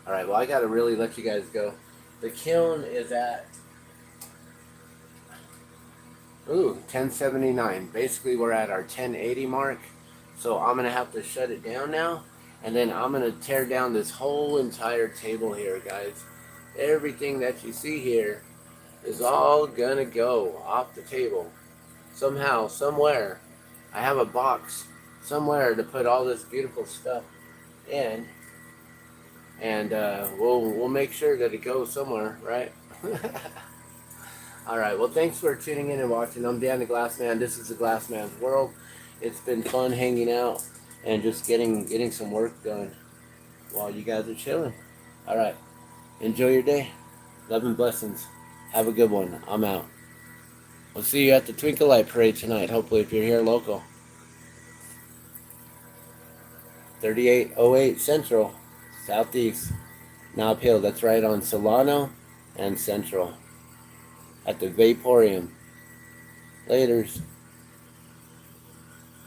Alright, well I gotta really let you guys go. The kiln is at 1079. Basically we're at our 1080 mark. So I'm gonna have to shut it down now. And then I'm gonna tear down this whole entire table here, guys. Everything that you see here is all gonna go off the table. Somehow, somewhere, I have a box somewhere to put all this beautiful stuff in. And we'll make sure that it goes somewhere, right? Alright, well thanks for tuning in and watching. I'm Dan the Glassman. This is the Glassman's World. It's been fun hanging out and just getting some work done while you guys are chilling. Alright, enjoy your day. Love and blessings. Have a good one. I'm out. We'll see you at the Twinkle Light Parade tonight, hopefully if you're here local. 3808 Central, Southeast, Nob Hill. That's right on Solano and Central at the Vaporium. Laters.